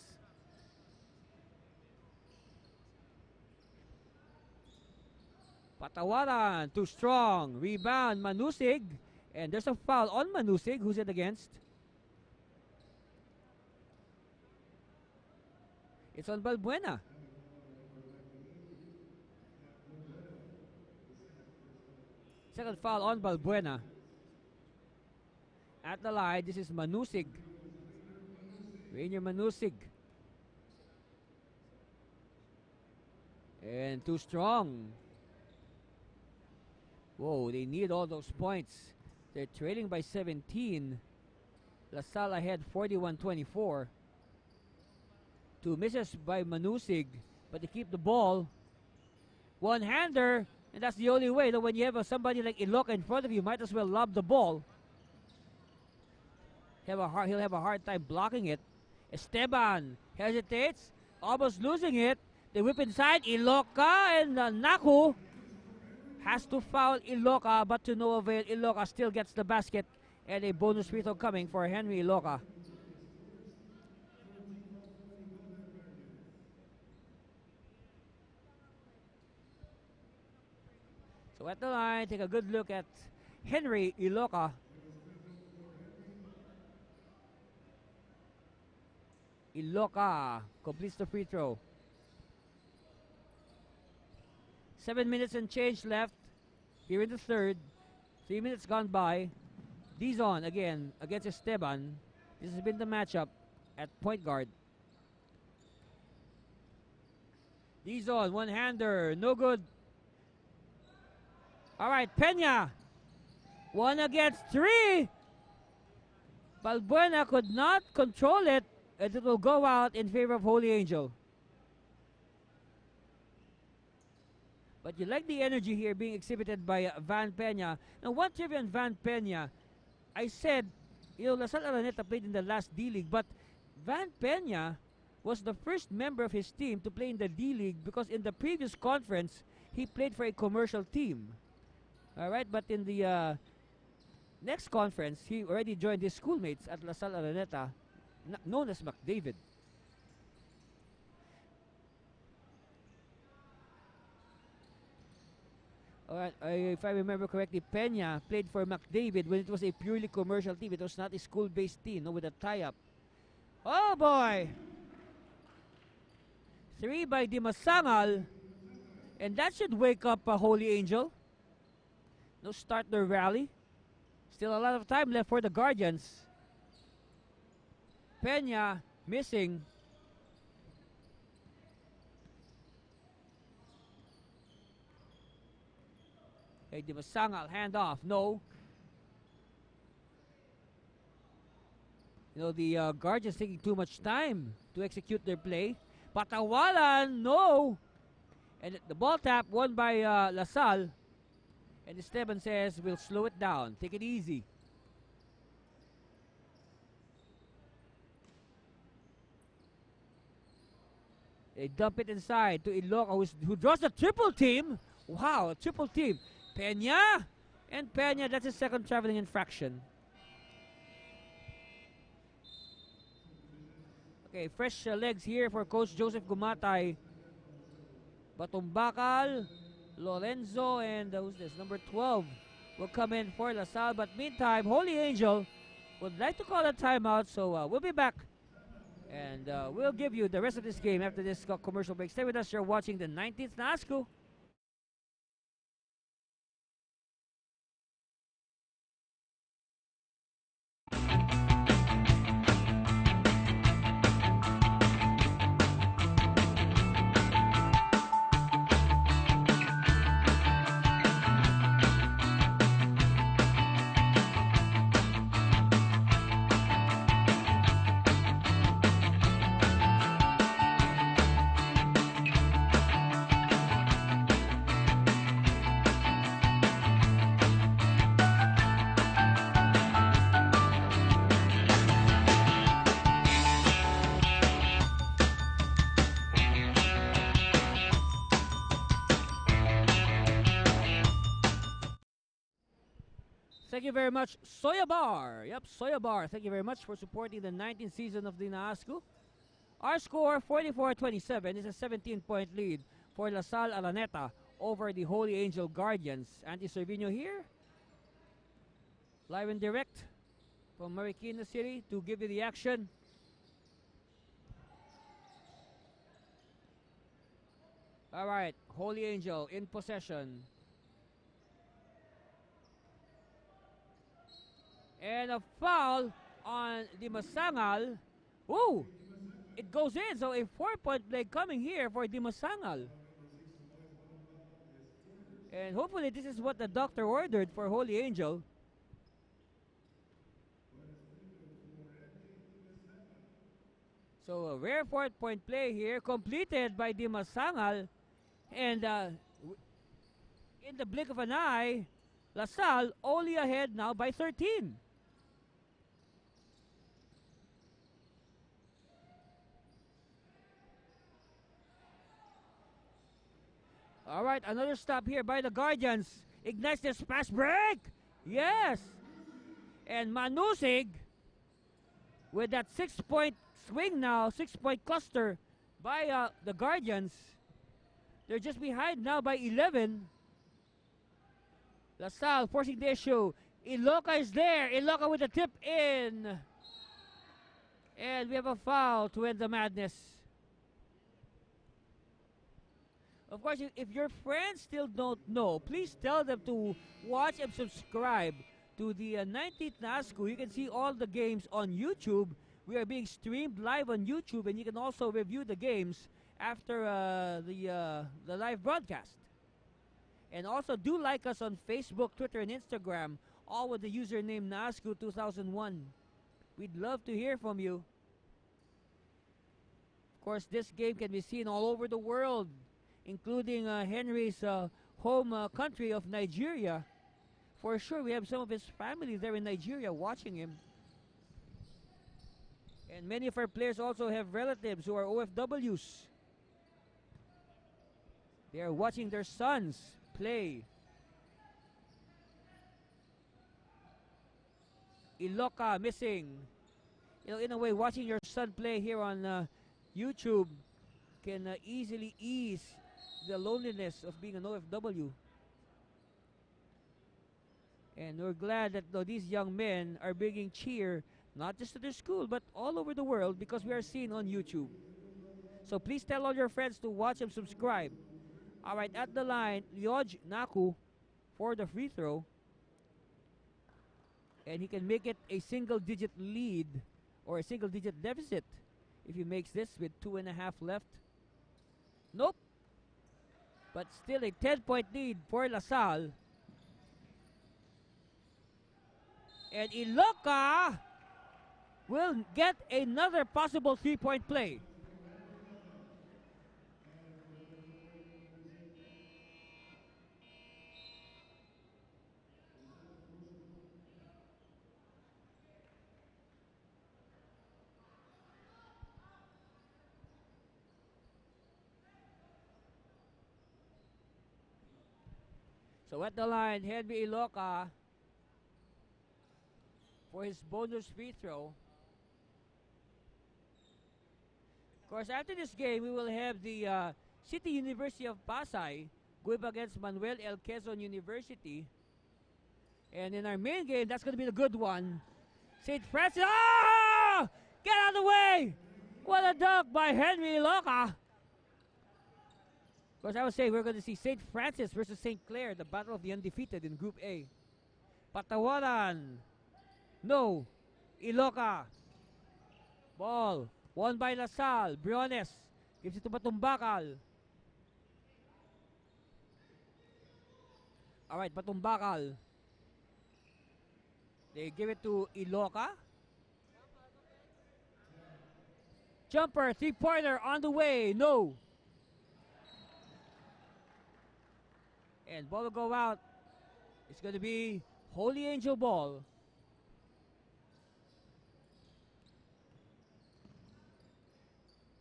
Patawaran, too strong. Rebound, Manusig. And there's a foul on Manusig. Who's it against? It's on Balbuena. Second foul on Balbuena. At the line, this is Manusig. Rainier Manusig. And too strong. Whoa, they need all those points. They're trailing by 17. LaSalle ahead 41-24. 2 misses by Manusig, but they keep the ball. One-hander, and that's the only way that when you have somebody like Iloca in front of you, might as well lob the ball. He'll have a hard time blocking it. Esteban hesitates, almost losing it. They whip inside. Iloka and Naku has to foul Iloka, but to no avail. Iloka still gets the basket, and a bonus free throw coming for Henry Iloka. So at the line, take a good look at Henry Iloka. Iloka completes the free throw. 7 minutes and change left here in the third. 3 minutes gone by. Dizon again against Esteban. This has been the matchup at point guard. Dizon, one-hander, no good. All right, Pena. 1 against 3. Balbuena could not control it, and it will go out in favor of Holy Angel. But you like the energy here being exhibited by Van Pena. Now, one trivia on Van Pena. I said, LaSalle Araneta played in the last D-League, but Van Pena was the first member of his team to play in the D-League because in the previous conference, he played for a commercial team. All right, but in the next conference, he already joined his schoolmates at LaSalle Araneta, known as McDavid. Alright, if I remember correctly, Pena played for McDavid when it was a purely commercial team. It was not a school-based team, no, with a tie-up. Oh boy! 3 by Dimasangal. And that should wake up a Holy Angel. No, start their rally. Still a lot of time left for the Guardians. Pena missing. Hey, Dimasangal, hand off. No. The Guardians taking too much time to execute their play. Patawalan, no. And the ball tap won by LaSalle. And Esteban says, we'll slow it down. Take it easy. They dump it inside to Iloka, who draws the triple team. Wow, a triple team. Pena. And Pena, that's his second traveling infraction. Okay, fresh legs here for Coach Joseph Gumatay. Batumbakal, Lorenzo, and who's this? Number 12 will come in for LaSalle. But meantime, Holy Angel would like to call a timeout. So we'll be back. And we'll give you the rest of this game after this commercial break. Stay with us. You're watching the 19th NASCU. Thank you very much, Soya Bar. Yep, Soya Bar. Thank you very much for supporting the 19th season of the NASCU. Our score, 44-27, is a 17-point lead for LaSalle Araneta over the Holy Angel Guardians. Andy Cervino here, live and direct from Marikina City to give you the action. All right, Holy Angel in possession. And a foul on Dimasangal. Ooh, it goes in. So a 4-point play coming here for Dimasangal. And hopefully this is what the doctor ordered for Holy Angel. So a rare 4-point play here completed by Dimasangal. And in the blink of an eye, LaSalle only ahead now by 13. All right, another stop here by the Guardians. Ignites this pass break. Yes. And Manusig with that 6-point swing now, 6-point cluster by the Guardians. They're just behind now by 11. LaSalle forcing the issue. Iloka is there. Iloka with the tip in. And we have a foul to end the madness. Of course, if your friends still don't know, please tell them to watch and subscribe to the 19th NASCU. You can see all the games on YouTube. We are being streamed live on YouTube, and you can also review the games after the live broadcast. And also do like us on Facebook, Twitter, and Instagram, all with the username NASCU2001. We'd love to hear from you. Of course, this game can be seen all over the world, including Henry's home country of Nigeria. For sure, we have some of his family there in Nigeria watching him. And many of our players also have relatives who are OFWs. They are watching their sons play. Iloka missing. You know, in a way, watching your son play here on YouTube can easily ease the loneliness of being an OFW. And we're glad that these young men are bringing cheer not just to their school but all over the world because we are seen on YouTube. So please tell all your friends to watch and subscribe. Alright, at the line, Lyoj Naku for the free throw. And he can make it a single-digit lead or a single-digit deficit if he makes this with 2.5 left. Nope. But still a 10-point lead for LaSalle. And Iloka will get another possible 3-point play. So at the line, Henry Iloka for his bonus free throw. Of course, after this game, we will have the City University of Pasay going up against Manuel L. Quezon University. And in our main game, that's going to be the good one. St. Francis. Oh! Get out of the way! What a dunk by Henry Iloka. Of course, I would say we're going to see St. Francis versus St. Clair, the battle of the undefeated in Group A. Patawaran. No. Iloka. Ball. Won by LaSalle. Briones gives it to Batumbakal. Alright, Batumbakal. They give it to Iloka. Jumper, 3-pointer on the way. No. And ball will go out. It's going to be Holy Angel ball.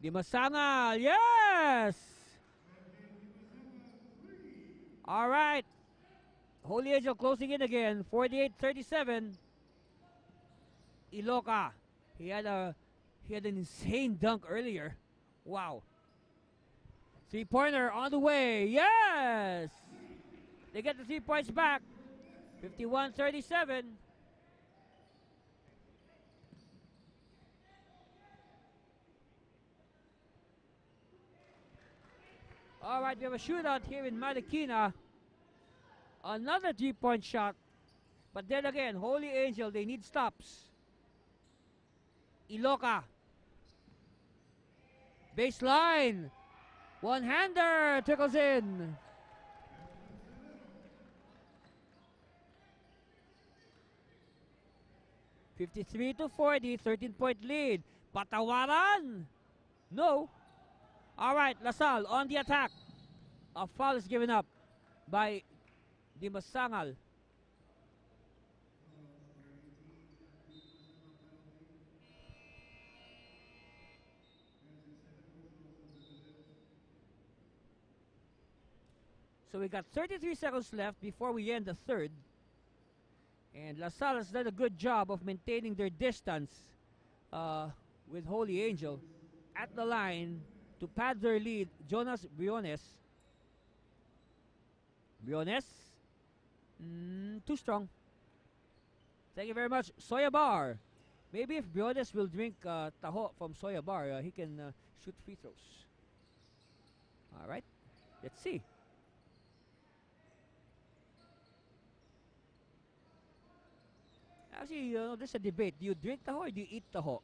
Dimasangal, yes! All right. Holy Angel closing in again, 48-37. Iloka, he had an insane dunk earlier. Wow. 3-pointer on the way, yes! They get the 3 points back, 51-37. All right, we have a shootout here in Marikina. Another 3-point shot. But then again, Holy Angel, they need stops. Iloka. Baseline. One-hander trickles in. (53-40), 13-point lead. Patawaran. No. All right, LaSalle on the attack. A foul is given up by Dimasangal. So we got 33 seconds left before we end the third. And LaSalle has done a good job of maintaining their distance with Holy Angel. At the line to pad their lead, Jonas Briones. Briones? Too strong. Thank you very much. Soya Bar. Maybe if Briones will drink taho from Soya Bar, he can shoot free throws. Alright, let's see. Actually, there's a debate. Do you drink taho or do you eat taho?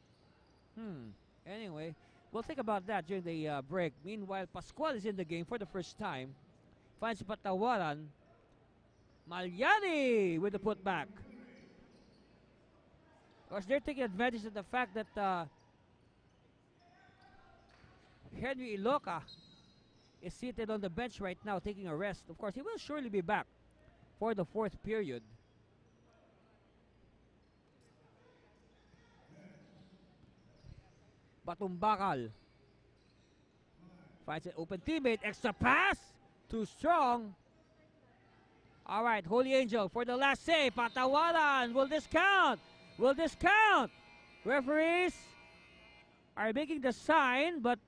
Anyway, we'll think about that during the break. Meanwhile, Pascual is in the game for the first time. Finds Patawaran. Malyani with the putback. Of course, they're taking advantage of the fact that Henry Iloca is seated on the bench right now taking a rest. Of course, he will surely be back for the fourth period. Batumbakal finds an open teammate. Extra pass. Too strong. All right, Holy Angel for the last save. Patawaran. Will this count? Will this count? Referees are making the sign, but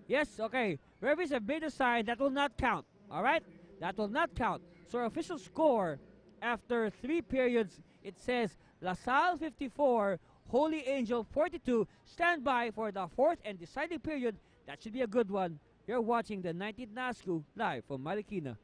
yes, okay. Referees have made the sign. That will not count. All right? That will not count. So our official score after 3 periods, it says LaSalle 54, Holy Angel 42. Stand by for the fourth and deciding period. That should be a good one. You're watching the 19th NASCU live from Marikina.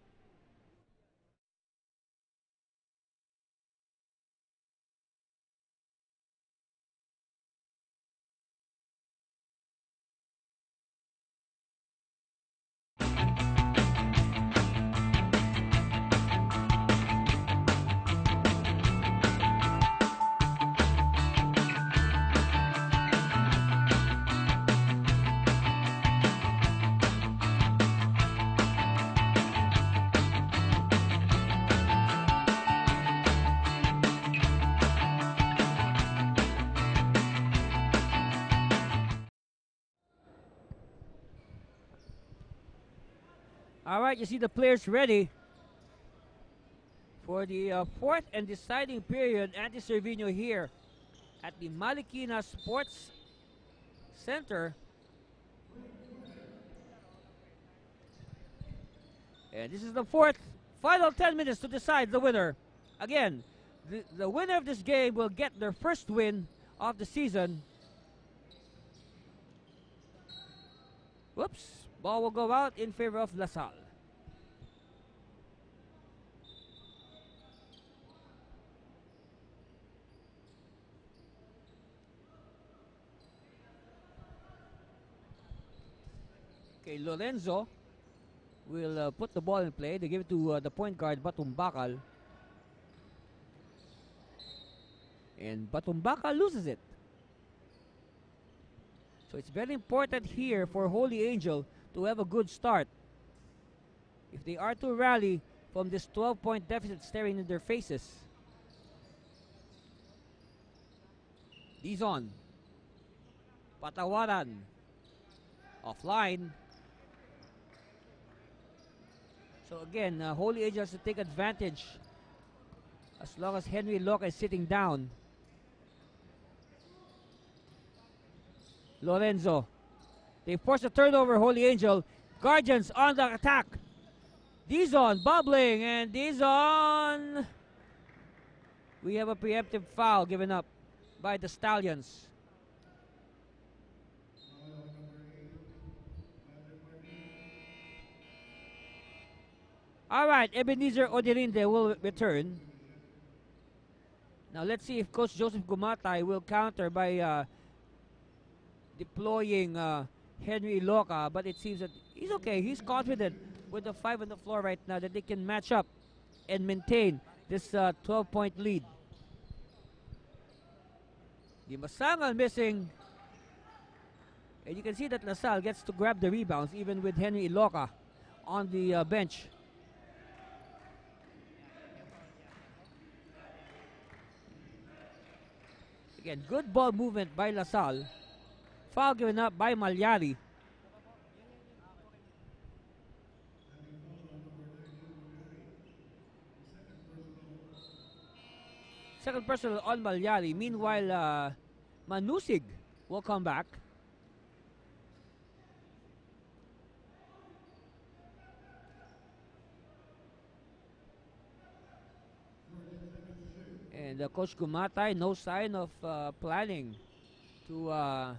All right, you see the players ready for the fourth and deciding period. Andy Cervino here at the Marikina Sports Center. And this is the fourth, final 10 minutes to decide the winner. Again, the winner of this game will get their first win of the season. Whoops. Ball will go out in favor of LaSalle. Okay, Lorenzo will put the ball in play. They give it to the point guard, Batumbakal. And Batumbakal loses it. So it's very important here for Holy Angel to have a good start. If they are to rally from this 12-point deficit staring in their faces. Dizon. Patawaran. Offline. So again, Holy Angel has to take advantage as long as Henry Iloca is sitting down. Lorenzo. They force a turnover, Holy Angel. Guardians on the attack. Dizon bubbling, and Dizon. We have a preemptive foul given up by the Stallions. All right, Ebenezer Odirinde will return. Now let's see if Coach Joseph Gumatay will counter by deploying Henry Iloca, but it seems that he's okay. He's confident with the 5 on the floor right now that they can match up and maintain this 12-point lead. Di Masangan missing. And you can see that LaSalle gets to grab the rebounds even with Henry Iloca on the bench. Again, good ball movement by LaSalle. Foul given up by Malyari. Second personal on Malyari. Meanwhile, Manusig will come back. And Coach Gumatay, no sign of planning to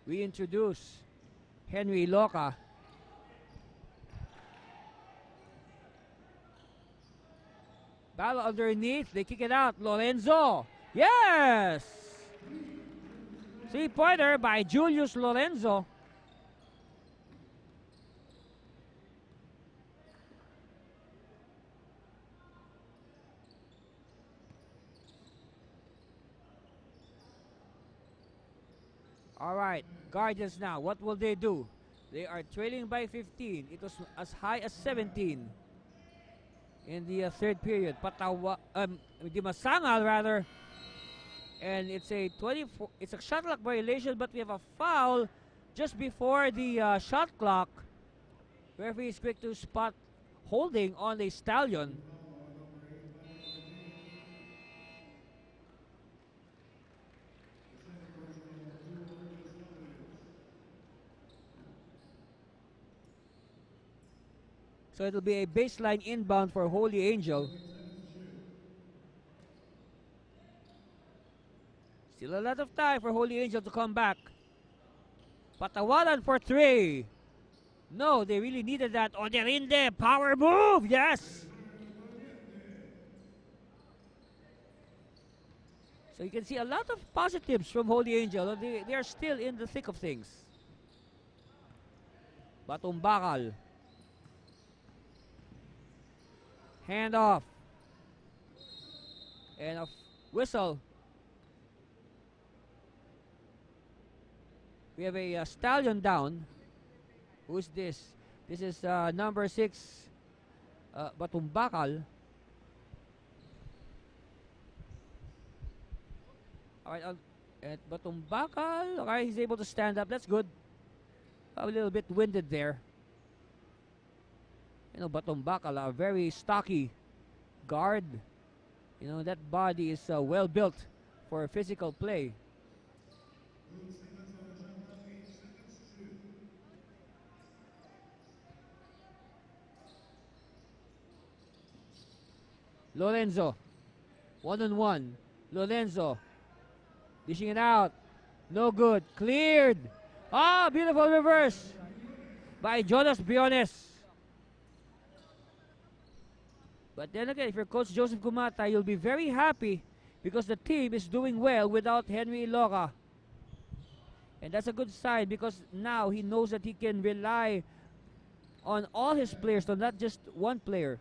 reintroduce Henry Loca. Battle underneath. They kick it out. Lorenzo. Yes! 3-pointer by Julius Lorenzo. All right, Guardians now. What will they do? They are trailing by 15. It was as high as 17 in the third period. Dimasangal rather. And it's a 24. It's a shot clock violation, but we have a foul just before the shot clock. Referee is quick to spot holding on the Stallion. So it'll be a baseline inbound for Holy Angel. Still a lot of time for Holy Angel to come back. Patawalan for 3. No, they really needed that. Oderinde, power move, yes! So you can see a lot of positives from Holy Angel. They are still in the thick of things. Batumbakal. Hand off. And a whistle. We have a Stallion down. Who's this? This is number 6, Batumbakal. Alright, at Batumbakal. Okay, he's able to stand up. That's good. A little bit winded there. You know, Batumbakal, a very stocky guard. You know, that body is well built for physical play. Lorenzo. 1-on-1. Lorenzo. Dishing it out. No good. Cleared. Ah, beautiful reverse by Jonas Briones. But then again, if you're Coach Joseph Gumata, you'll be very happy because the team is doing well without Henry Loca. And that's a good sign because now he knows that he can rely on all his players, so not just one player.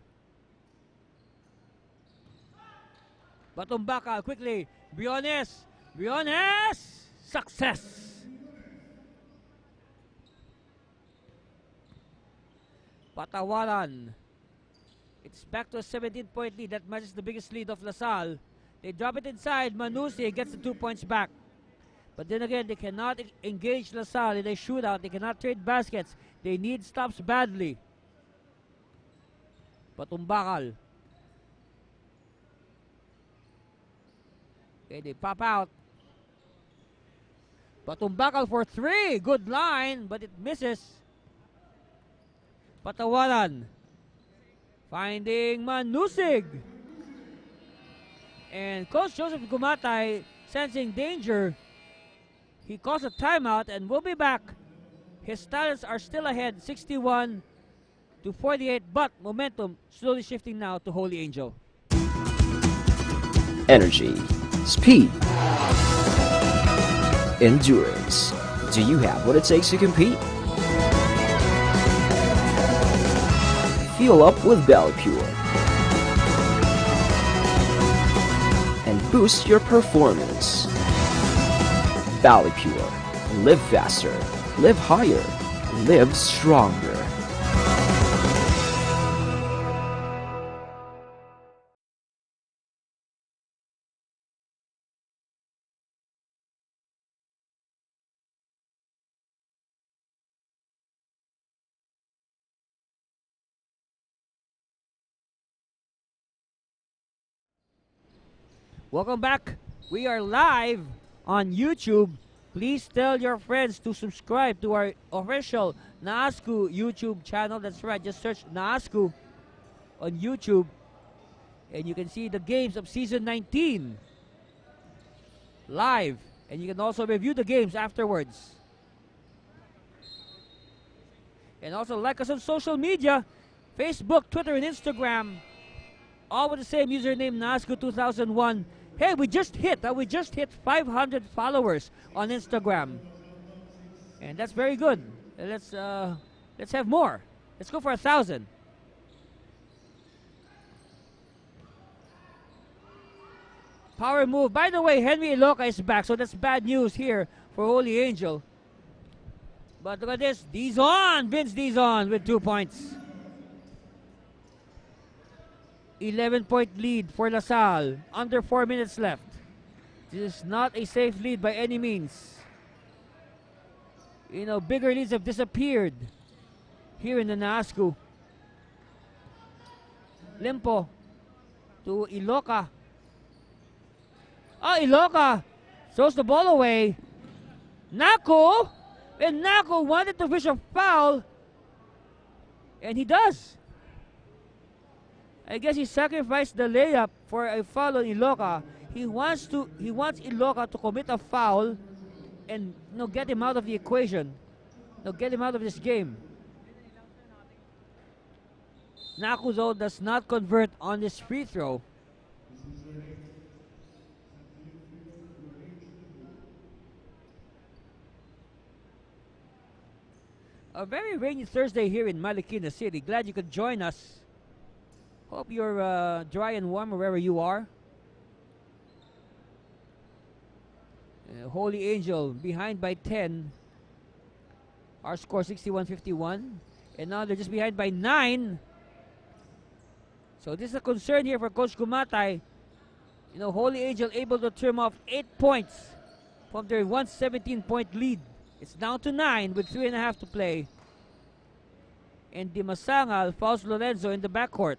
Batumbakal quickly. Briones. Briones. Success. Patawalan. It's back to a 17-point lead. That matches the biggest lead of LaSalle. They drop it inside. Manusi gets the 2 points back. But then again, they cannot engage LaSalle in a shootout. They cannot trade baskets. They need stops badly. Batumbakal. Okay, they pop out. Batumbakal for 3. Good line, but it misses. Patawalan. Finding Manusig. And Coach Joseph Gumatay, sensing danger, he calls a timeout and will be back. His Stallions are still ahead, 61-48, but momentum slowly shifting now to Holy Angel. Energy, speed, endurance. Do you have what it takes to compete? Fuel up with Pure and boost your performance. Pure. Live faster, live higher, live stronger. Welcome back. We are live on YouTube. Please tell your friends to subscribe to our official NASCU YouTube channel. That's right, just search NASCU on YouTube and you can see the games of season 19 live, and you can also review the games afterwards. And also like us on social media, Facebook, Twitter, and Instagram, all with the same username, NASCU2001. Hey, we just hit 500 followers on Instagram, and that's very good. Let's have more. Let's go for 1,000. Power move. By the way, Henry Aloha is back, so that's bad news here for Holy Angel. But look at this. Vince Dizon with 2 points. 11-point lead for LaSalle. Under 4 minutes left. This is not a safe lead by any means. You know, bigger leads have disappeared here in the NASCU. Limpo to Iloka. Iloka throws the ball away. Nako! And Nako wanted to fish a foul. And he does. I guess he sacrificed the layup for a foul on Iloka. He wants Iloka to commit a foul and get him out of the equation. Get him out of this game. Nako though does not convert on this free throw. A very rainy Thursday here in Marikina City. Glad you could join us. Hope you're dry and warm wherever you are. Holy Angel behind by 10. Our score 61-51. And now they're just behind by 9. So this is a concern here for Coach Gumatay. You know, Holy Angel able to trim off 8 points from their 117-point lead. It's down to 9 with 3.5 to play. And Di Masangal fouls Lorenzo in the backcourt.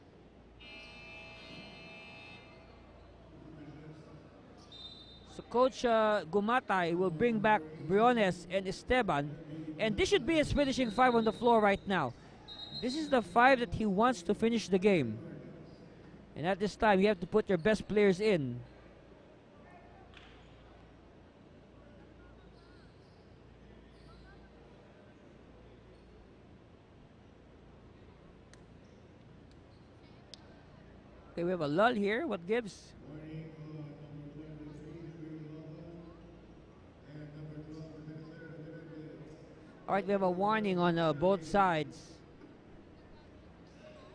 So Coach Gumatay will bring back Briones and Esteban. And this should be his finishing 5 on the floor right now. This is the 5 that he wants to finish the game. And at this time, you have to put your best players in. Okay, we have a lull here. What gives? Alright, we have a warning on both sides.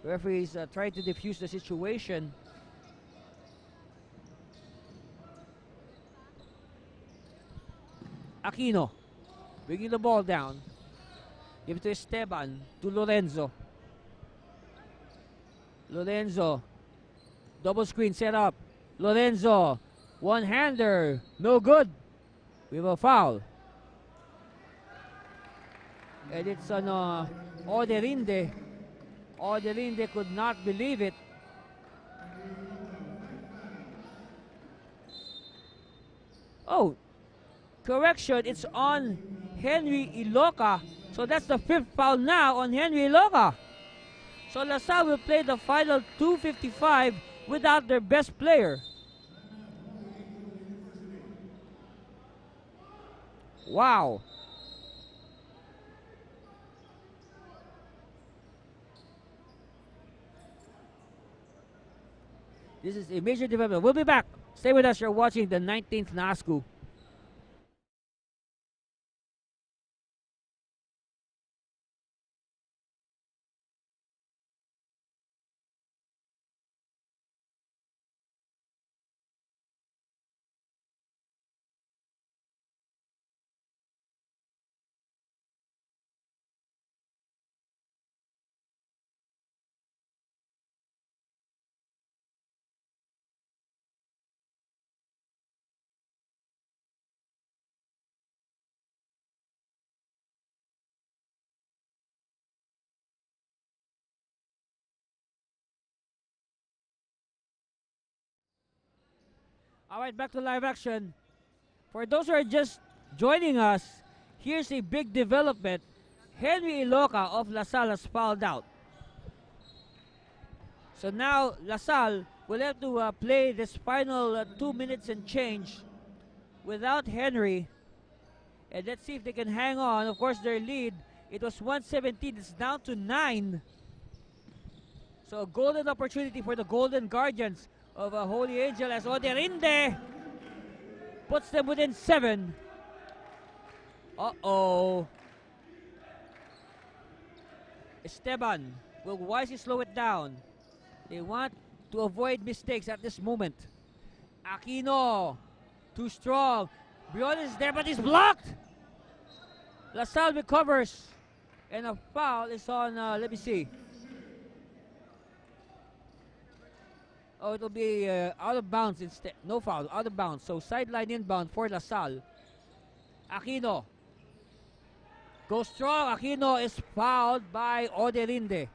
The referees trying to defuse the situation. Aquino bringing the ball down. Give it to Esteban, to Lorenzo. Lorenzo. Double screen set up. Lorenzo. One-hander. No good. We have a foul. And it's on Oderinde. Oderinde could not believe it. Oh, correction. It's on Henry Iloka. So that's the 5th foul now on Henry Iloka. So LaSalle will play the final 2:55 without their best player. Wow. This is a major development. We'll be back. Stay with us. You're watching the 19th NASCU. Alright, back to live action. For those who are just joining us, here's a big development. Henry Iloca of LaSalle has fouled out. So now LaSalle will have to play this final 2 minutes and change without Henry. And let's see if they can hang on. Of course, their lead, it was 117. It's down to 9. So a golden opportunity for the Golden Guardians of Holy Angel as Oderinde puts them within 7. Uh-oh. Esteban will wisely slow it down. They want to avoid mistakes at this moment. Aquino, too strong. Briones is there, but he's blocked. LaSalle recovers. And a foul is on, let me see. Oh, it'll be out of bounds instead. No foul, out of bounds. So sideline inbound for LaSalle. Aquino goes strong. Aquino is fouled by Oderinde.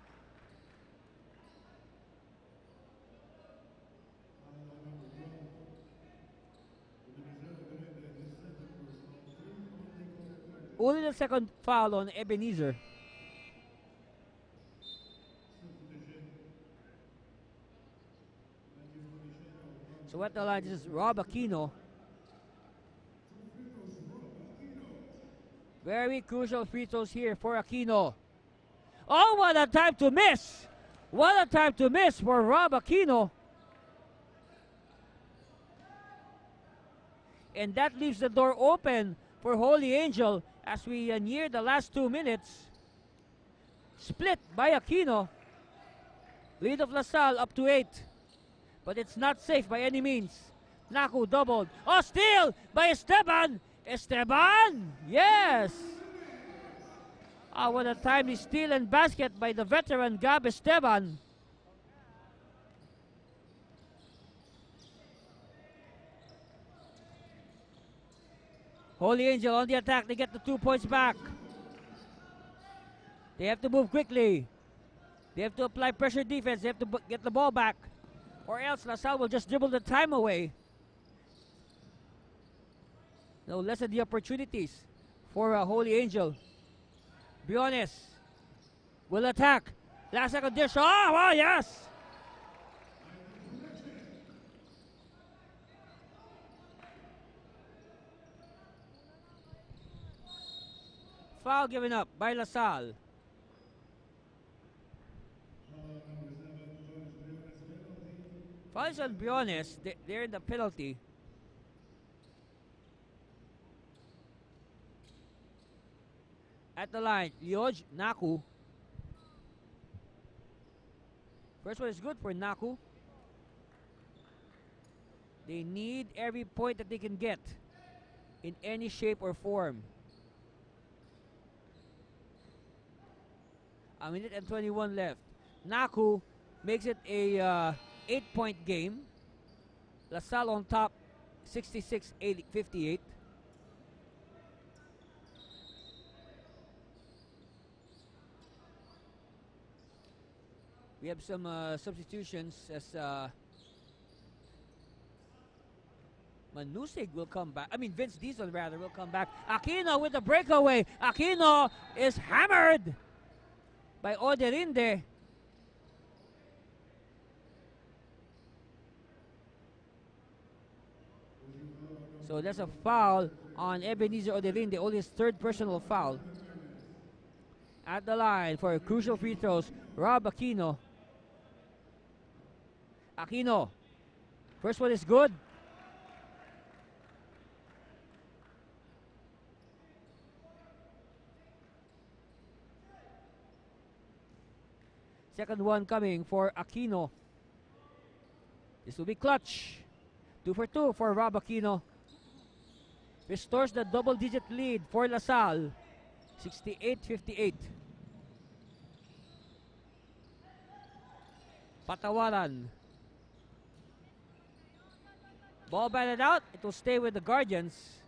Only the second foul on Ebenezer. So at the line, this is Rob Aquino. Very crucial free throws here for Aquino. Oh, what a time to miss! What a time to miss for Rob Aquino. And that leaves the door open for Holy Angel as we near the last 2 minutes. Split by Aquino. Lead of LaSalle up to 8. But it's not safe by any means. Naku doubled. Oh, steal by Esteban. Esteban! Yes! What a timely steal and basket by the veteran Gab Esteban. Holy Angel on the attack. They get the 2 points back. They have to move quickly. They have to apply pressure defense. They have to get the ball back. Or else LaSalle will just dribble the time away. No, lessen the opportunities for Holy Angel. Briones will attack. Last second dish. Oh, yes! Foul given up by LaSalle. Fouls on Briones. They're in the penalty. At the line, Lioj Naku. First one is good for Naku. They need every point that they can get in any shape or form. A minute and 21 left. Naku makes it a 8-point game. LaSalle on top, 66-58. We have some substitutions as Manusig will come back. I mean, Vince Diesel rather will come back. Aquino with the breakaway. Aquino is hammered by Oderinde. So that's a foul on Ebenezer Oderinde, only his 3rd personal foul. At the line for crucial free throws, Rob Aquino. Aquino. First one is good. Second one coming for Aquino. This will be clutch. 2 for 2 for Rob Aquino. Restores the double-digit lead for LaSalle. 68-58. Patawaran. Ball batted out. It will stay with the Guardians.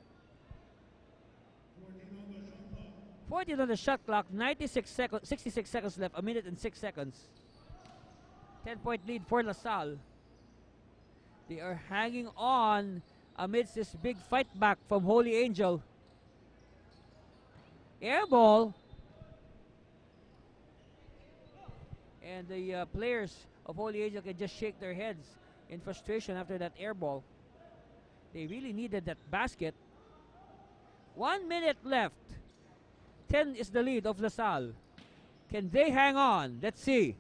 14 on the shot clock. 66 seconds left. A minute and 6 seconds. 10-point lead for LaSalle. They are hanging on amidst this big fight back from Holy Angel. Air ball. And the players of Holy Angel can just shake their heads in frustration after that air ball. They really needed that basket. 1 minute left. 10 is the lead of LaSalle. Can they hang on? Let's see.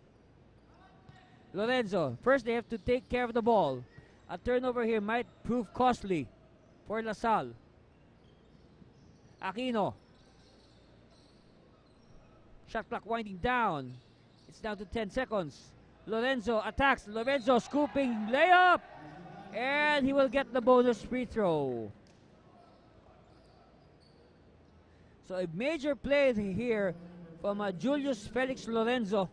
Lorenzo, first they have to take care of the ball. A turnover here might prove costly for LaSalle. Aquino. Shot clock winding down. It's down to 10 seconds. Lorenzo attacks. Lorenzo scooping layup. And he will get the bonus free throw. So a major play here from Julius Felix Lorenzo.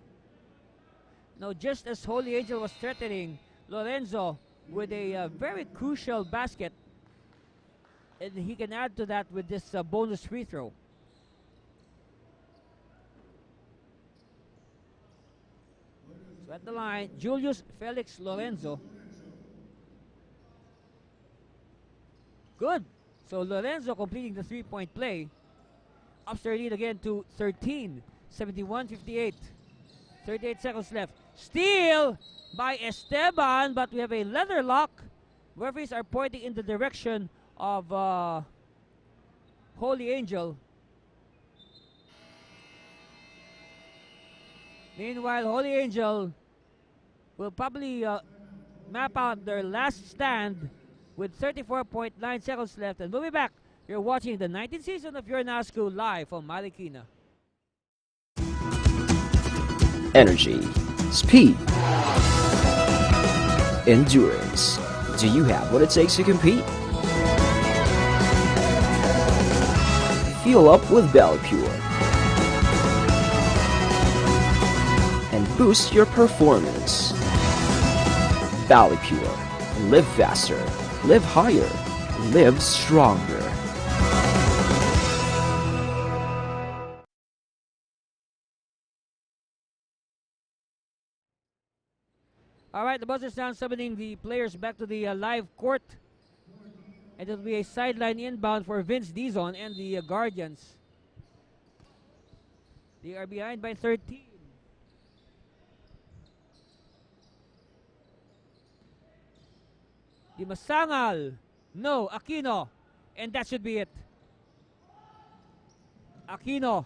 Now, just as Holy Angel was threatening, Lorenzo with a very crucial basket. And he can add to that with this bonus free throw. So at the line, Julius Felix Lorenzo. Good. So Lorenzo completing the three-point play. Ups their lead again to 13. 71-58. 38 seconds left. Steal by Esteban, but we have a leather lock. Referees are pointing in the direction of Holy Angel. Meanwhile, Holy Angel will probably map out their last stand with 34.9 seconds left. And we'll be back. You're watching the 19th season of Your NASCU live from Marikina. Energy, speed, endurance. Do you have what it takes to compete? Fuel up with Valley Pure and boost your performance. Valley Pure. Live faster, live higher, live stronger. All right, the buzzer sound summoning the players back to the live court. And it'll be a sideline inbound for Vince Dizon and the Guardians. They are behind by 13. Di Masangal. No, Aquino. And that should be it. Aquino.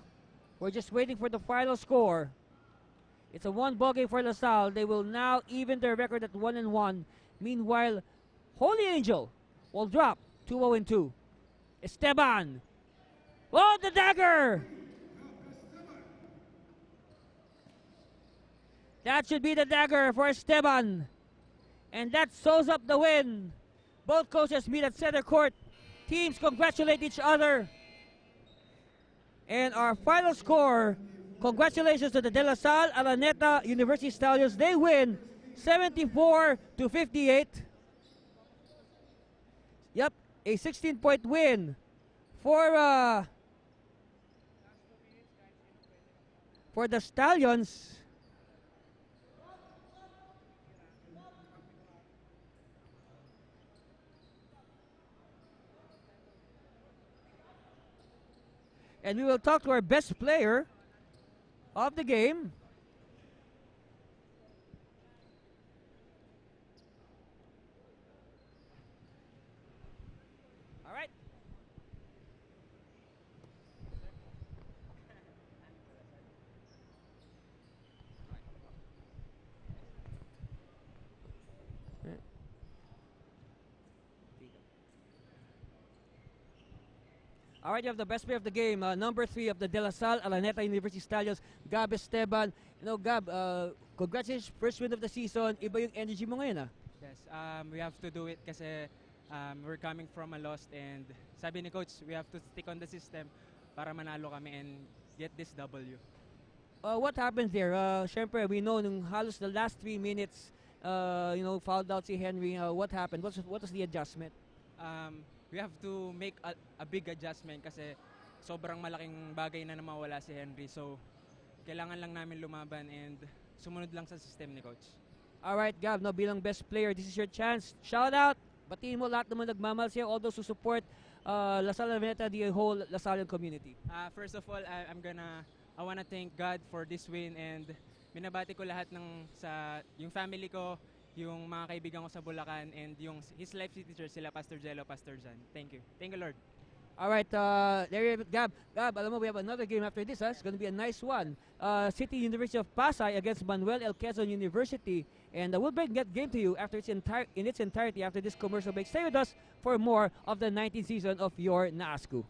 We're just waiting for the final score. It's a one-ball game for LaSalle. They will now even their record at 1-1. Meanwhile, Holy Angel will drop 2-0-2. Esteban. Oh, the dagger! That should be the dagger for Esteban. And that sews up the win. Both coaches meet at center court. Teams congratulate each other. And our final score, congratulations to the De La Salle Araneta University Stallions. They win 74-58. Yep, a 16-point win for the Stallions. And we will talk to our best player of the game. All right. All right, you have the best player of the game, number 3 of the De La Salle Araneta University Stallions, Gab Esteban. You know, Gab, congratulations, first win of the season. Iba yung energy mo ngayon, ah. Yes, we have to do it kasi we're coming from a loss and sabi ni coach, we have to stick on the system para manalo kami and get this W. What happened there? Syempre, we know nung halos the last 3 minutes, fouled out si Henry. What happened? What was the adjustment? We have to make a big adjustment kasi sobrang malaking bagay na mawala si Henry. So, kailangan lang namin lumaban and sumunod lang sa system ni coach. Alright, Gab, no, bilang best player, this is your chance. Shout out! Batiin mo lahat naman nagmamahal sa'yo, all those who support Lasal Araneta, the whole Lasalian community. First of all, I wanna thank God for this win and binabati ko lahat yung family ko, yung mga kaibigan ko sa Bulacan, and yung his life teacher sila, Pastor Jello, Pastor Jan. Thank you. Thank you, Lord. Alright, there you have it, Gab. Gab, alam mo, we have another game after this. It's going to be a nice one. City University of Pasay against Manuel L. Quezon University. And we'll bring that game to you after in its entirety after this commercial break. Stay with us for more of the 19th season of your NASCU.